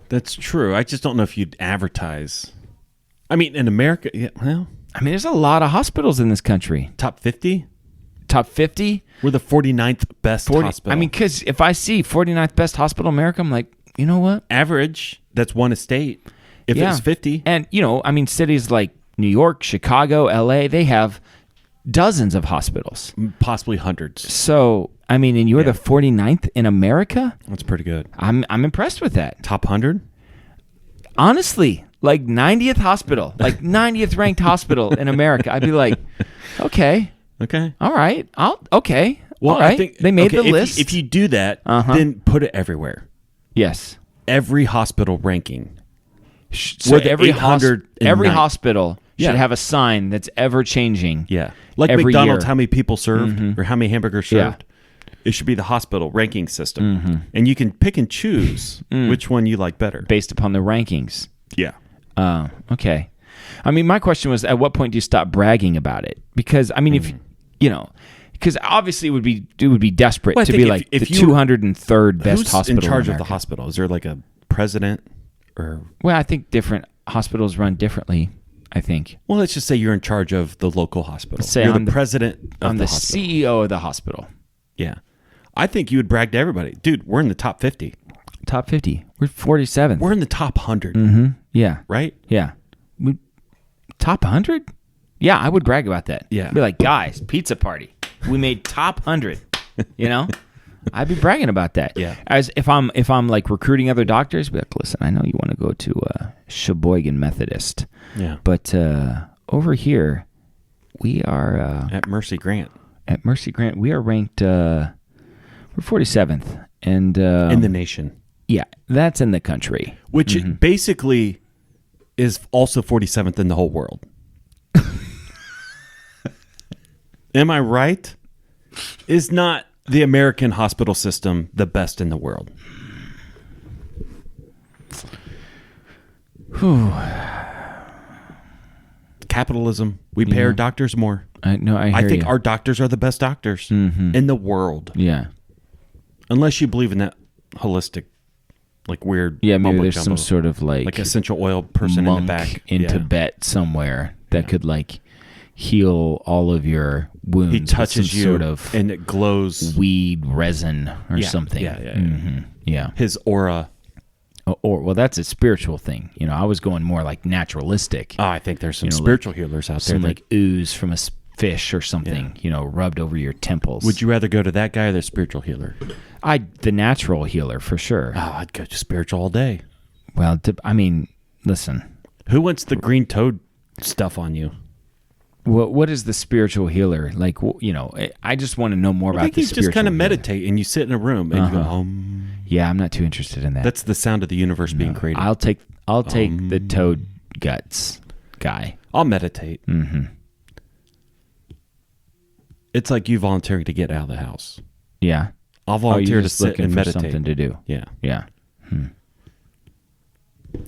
[SPEAKER 4] That's true. I just don't know if you'd advertise. I mean, in America,
[SPEAKER 3] I mean, there's a lot of hospitals in this country.
[SPEAKER 4] top 50?
[SPEAKER 3] Top 50?
[SPEAKER 4] We're the 49th best hospital.
[SPEAKER 3] I mean, because if I see 49th best hospital in America, I'm like, you know what?
[SPEAKER 4] average, that's one estate. If it's 50.
[SPEAKER 3] And, I mean, cities like New York, Chicago, LA, they have dozens of hospitals.
[SPEAKER 4] Possibly hundreds.
[SPEAKER 3] So, I mean, and you're the 49th in America?
[SPEAKER 4] That's pretty good.
[SPEAKER 3] I'm impressed with that.
[SPEAKER 4] Top 100?
[SPEAKER 3] Honestly, like 90th hospital, like 90th ranked hospital in America. I'd be like, okay.
[SPEAKER 4] Okay.
[SPEAKER 3] All right. Okay.
[SPEAKER 4] Well,
[SPEAKER 3] all right.
[SPEAKER 4] I think
[SPEAKER 3] they made the list.
[SPEAKER 4] If you do that, then put it everywhere.
[SPEAKER 3] Yes.
[SPEAKER 4] Every hospital ranking.
[SPEAKER 3] So every hospital
[SPEAKER 4] Yeah.
[SPEAKER 3] should have a sign that's ever changing.
[SPEAKER 4] Yeah. Like
[SPEAKER 3] every
[SPEAKER 4] McDonald's,
[SPEAKER 3] year.
[SPEAKER 4] how many people served or how many hamburgers served. It should be the hospital ranking system. And you can pick and choose which one you like better.
[SPEAKER 3] Based upon the rankings.
[SPEAKER 4] Yeah.
[SPEAKER 3] Okay. I mean, my question was, at what point do you stop bragging about it? Because, I mean, if, because obviously it would be desperate to be like the 203rd best hospital
[SPEAKER 4] in charge
[SPEAKER 3] in
[SPEAKER 4] of the
[SPEAKER 3] America.
[SPEAKER 4] hospital? Is there like a president or?
[SPEAKER 3] Well, I think different hospitals run differently, I think.
[SPEAKER 4] Well, let's just say you're in charge of the local hospital.
[SPEAKER 3] Let's say
[SPEAKER 4] you're
[SPEAKER 3] I'm
[SPEAKER 4] the president of
[SPEAKER 3] I'm
[SPEAKER 4] the
[SPEAKER 3] the
[SPEAKER 4] hospital.
[SPEAKER 3] CEO of the hospital.
[SPEAKER 4] Yeah. I think you would brag to everybody. Dude, we're in the top 50.
[SPEAKER 3] Top 50. We're 47th.
[SPEAKER 4] We're in the top 100.
[SPEAKER 3] Yeah.
[SPEAKER 4] Right?
[SPEAKER 3] Yeah. Top 100? Yeah, I would brag about that.
[SPEAKER 4] Yeah.
[SPEAKER 3] Be like, guys, pizza party. We made top 100. I'd be bragging about that.
[SPEAKER 4] Yeah.
[SPEAKER 3] As if I'm like recruiting other doctors, be like, listen, I know you want to go to Sheboygan Methodist.
[SPEAKER 4] Yeah.
[SPEAKER 3] But over here, we are
[SPEAKER 4] At Mercy Grant.
[SPEAKER 3] at Mercy Grant. We are ranked. We're 47th, and
[SPEAKER 4] in the nation.
[SPEAKER 3] yeah, that's in the country.
[SPEAKER 4] Which basically is also 47th in the whole world. Am I right? Is not the American hospital system the best in the world? Capitalism. We pay our doctors more.
[SPEAKER 3] I hear
[SPEAKER 4] think
[SPEAKER 3] you.
[SPEAKER 4] our doctors are the best doctors in the world.
[SPEAKER 3] Yeah.
[SPEAKER 4] Unless you believe in that holistic, like weird
[SPEAKER 3] Yeah, maybe
[SPEAKER 4] mumbo
[SPEAKER 3] there's
[SPEAKER 4] jumbo,
[SPEAKER 3] some sort of like
[SPEAKER 4] essential oil person
[SPEAKER 3] monk
[SPEAKER 4] in the back
[SPEAKER 3] in Tibet somewhere that could like heal all of your wounds.
[SPEAKER 4] He
[SPEAKER 3] with
[SPEAKER 4] touches
[SPEAKER 3] some
[SPEAKER 4] you
[SPEAKER 3] sort of
[SPEAKER 4] and it glows.
[SPEAKER 3] weed resin or something.
[SPEAKER 4] Yeah.
[SPEAKER 3] Yeah.
[SPEAKER 4] His aura.
[SPEAKER 3] Or well, that's a spiritual thing. I was going more like naturalistic.
[SPEAKER 4] Oh, I think there's some
[SPEAKER 3] like
[SPEAKER 4] spiritual healers out there.
[SPEAKER 3] Some like ooze from a fish or something, rubbed over your temples.
[SPEAKER 4] Would you rather go to that guy or the spiritual healer?
[SPEAKER 3] The natural healer for sure.
[SPEAKER 4] Oh, I'd go to spiritual all day.
[SPEAKER 3] Well, I mean, listen.
[SPEAKER 4] Who wants the green toad stuff on you?
[SPEAKER 3] What is the spiritual healer? Like, I just want to know more about the spiritual
[SPEAKER 4] you just kind of
[SPEAKER 3] healer.
[SPEAKER 4] meditate and you sit in a room and you go,
[SPEAKER 3] Yeah, I'm not too interested in that.
[SPEAKER 4] That's the sound of the universe being created.
[SPEAKER 3] I'll take the toad guts guy.
[SPEAKER 4] I'll meditate.
[SPEAKER 3] Mm-hmm.
[SPEAKER 4] It's like you volunteering to get out of the house.
[SPEAKER 3] Yeah.
[SPEAKER 4] I'll volunteer
[SPEAKER 3] you're
[SPEAKER 4] to
[SPEAKER 3] just
[SPEAKER 4] sit
[SPEAKER 3] looking
[SPEAKER 4] and
[SPEAKER 3] for
[SPEAKER 4] meditate.
[SPEAKER 3] something to do.
[SPEAKER 4] Yeah.
[SPEAKER 3] Yeah.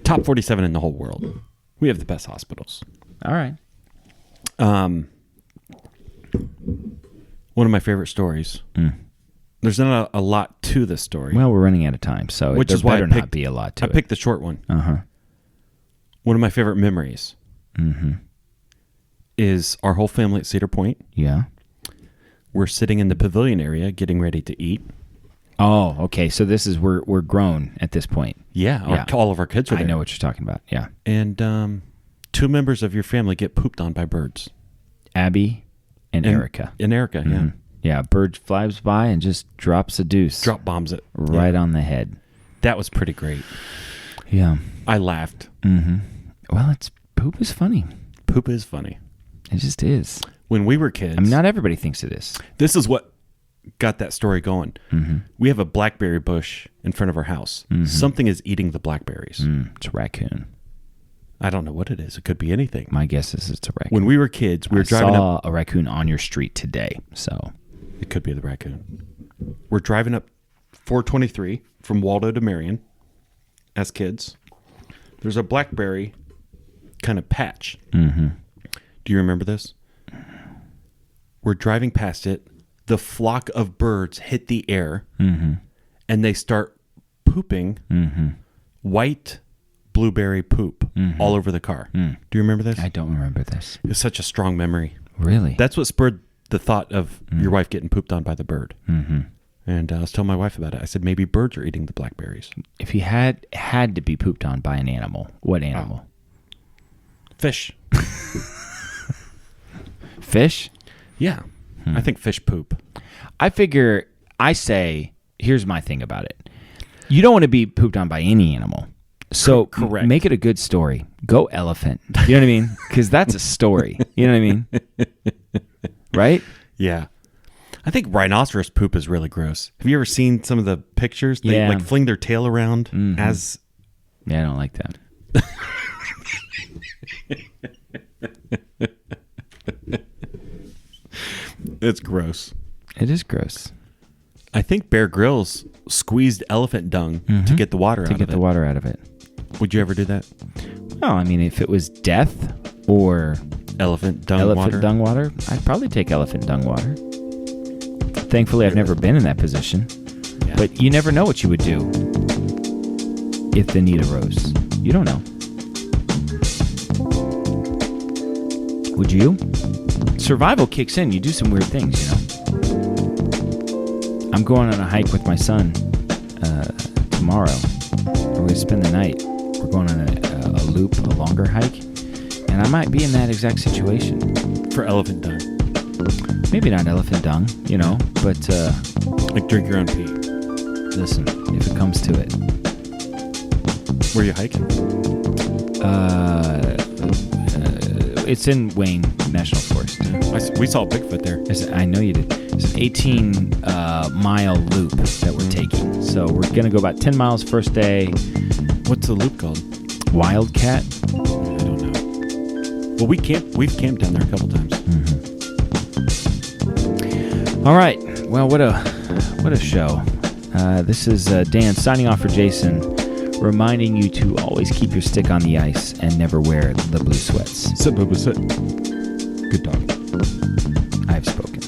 [SPEAKER 4] Top 47 in the whole world. We have the best hospitals.
[SPEAKER 3] All right.
[SPEAKER 4] One of my favorite stories. There's not a lot to this story.
[SPEAKER 3] Well, we're running out of time, so
[SPEAKER 4] Which
[SPEAKER 3] there
[SPEAKER 4] is why
[SPEAKER 3] better
[SPEAKER 4] I picked,
[SPEAKER 3] not be a lot to
[SPEAKER 4] I
[SPEAKER 3] it.
[SPEAKER 4] picked the short one.
[SPEAKER 3] Uh-huh.
[SPEAKER 4] One of my favorite memories is our whole family at Cedar Point.
[SPEAKER 3] Yeah.
[SPEAKER 4] We're sitting in the pavilion area getting ready to eat.
[SPEAKER 3] Oh, okay. So this is we're grown at this point.
[SPEAKER 4] Yeah. All of our kids are there.
[SPEAKER 3] I know what you're talking about. Yeah.
[SPEAKER 4] And two members of your family get pooped on by birds.
[SPEAKER 3] Abby and Erica.
[SPEAKER 4] And Erica, yeah.
[SPEAKER 3] Yeah, a bird flies by and just drops a deuce.
[SPEAKER 4] Drop bombs it.
[SPEAKER 3] Right on the head.
[SPEAKER 4] That was pretty great.
[SPEAKER 3] Yeah.
[SPEAKER 4] I laughed.
[SPEAKER 3] Mm-hmm. Well, poop is funny.
[SPEAKER 4] Poop is funny.
[SPEAKER 3] It just is.
[SPEAKER 4] When we were kids.
[SPEAKER 3] I mean, not everybody thinks it is.
[SPEAKER 4] This is what got that story going.
[SPEAKER 3] Mm-hmm.
[SPEAKER 4] We have a blackberry bush in front of our house.
[SPEAKER 3] Mm-hmm.
[SPEAKER 4] Something is eating the blackberries.
[SPEAKER 3] It's a raccoon.
[SPEAKER 4] I don't know what it is. It could be anything.
[SPEAKER 3] My guess is it's a raccoon.
[SPEAKER 4] When we were kids, we were driving
[SPEAKER 3] saw
[SPEAKER 4] up.
[SPEAKER 3] a raccoon on your street today, so.
[SPEAKER 4] It could be the raccoon. We're driving up 423 from Waldo to Marion as kids. There's a blackberry kind of patch.
[SPEAKER 3] Mm-hmm.
[SPEAKER 4] Do you remember this? We're driving past it. The flock of birds hit the air, and they start pooping white blueberry poop all over the car. Do you remember this?
[SPEAKER 3] I don't remember this.
[SPEAKER 4] It's such a strong memory.
[SPEAKER 3] Really?
[SPEAKER 4] That's what spurred the thought of your wife getting pooped on by the bird. Mm-hmm. And I was telling my wife about it. I said, maybe birds are eating the blackberries.
[SPEAKER 3] If he had to be pooped on by an animal, what animal?
[SPEAKER 4] Fish.
[SPEAKER 3] Fish?
[SPEAKER 4] Yeah. I think fish poop.
[SPEAKER 3] Here's my thing about it. You don't want to be pooped on by any animal. So
[SPEAKER 4] Correct.
[SPEAKER 3] Make it a good story. Go elephant. You know what I mean? Because that's a story. You know what I mean? Right?
[SPEAKER 4] Yeah. I think rhinoceros poop is really gross. Have you ever seen some of the pictures? They like fling their tail around as...
[SPEAKER 3] Yeah, I don't like that.
[SPEAKER 4] It's gross.
[SPEAKER 3] It is gross.
[SPEAKER 4] I think Bear Grylls squeezed elephant dung to get the water out of it.
[SPEAKER 3] To get the water out of it.
[SPEAKER 4] Would you ever do that?
[SPEAKER 3] Well, I mean, if it was death or
[SPEAKER 4] Elephant dung water?
[SPEAKER 3] I'd probably take elephant dung water. Thankfully, I've never been in that position.
[SPEAKER 4] Yeah.
[SPEAKER 3] But you never know what you would do if the need arose. You don't know. Would you? Survival kicks in. You do some weird things, you know. I'm going on a hike with my son tomorrow. We're going to spend the night. We're going on a loop, a longer hike. And I might be in that exact situation.
[SPEAKER 4] For elephant dung.
[SPEAKER 3] Maybe not elephant dung, you know, but...
[SPEAKER 4] Like drink your own pee.
[SPEAKER 3] Listen, if it comes to it.
[SPEAKER 4] Where are you hiking?
[SPEAKER 3] It's in Wayne National Forest.
[SPEAKER 4] We saw Bigfoot there.
[SPEAKER 3] I know you did. It's an 18-mile loop that we're taking. So we're going to go about 10 miles first day.
[SPEAKER 4] What's the loop called?
[SPEAKER 3] Wildcat.
[SPEAKER 4] I don't know. Well, we've camped down there a couple times.
[SPEAKER 3] All right. Well, what a show. This is Dan signing off for Jason, reminding you to always keep your stick on the ice and never wear the blue sweats.
[SPEAKER 4] Sit, Bubba, sit.
[SPEAKER 3] Good dog. I have spoken.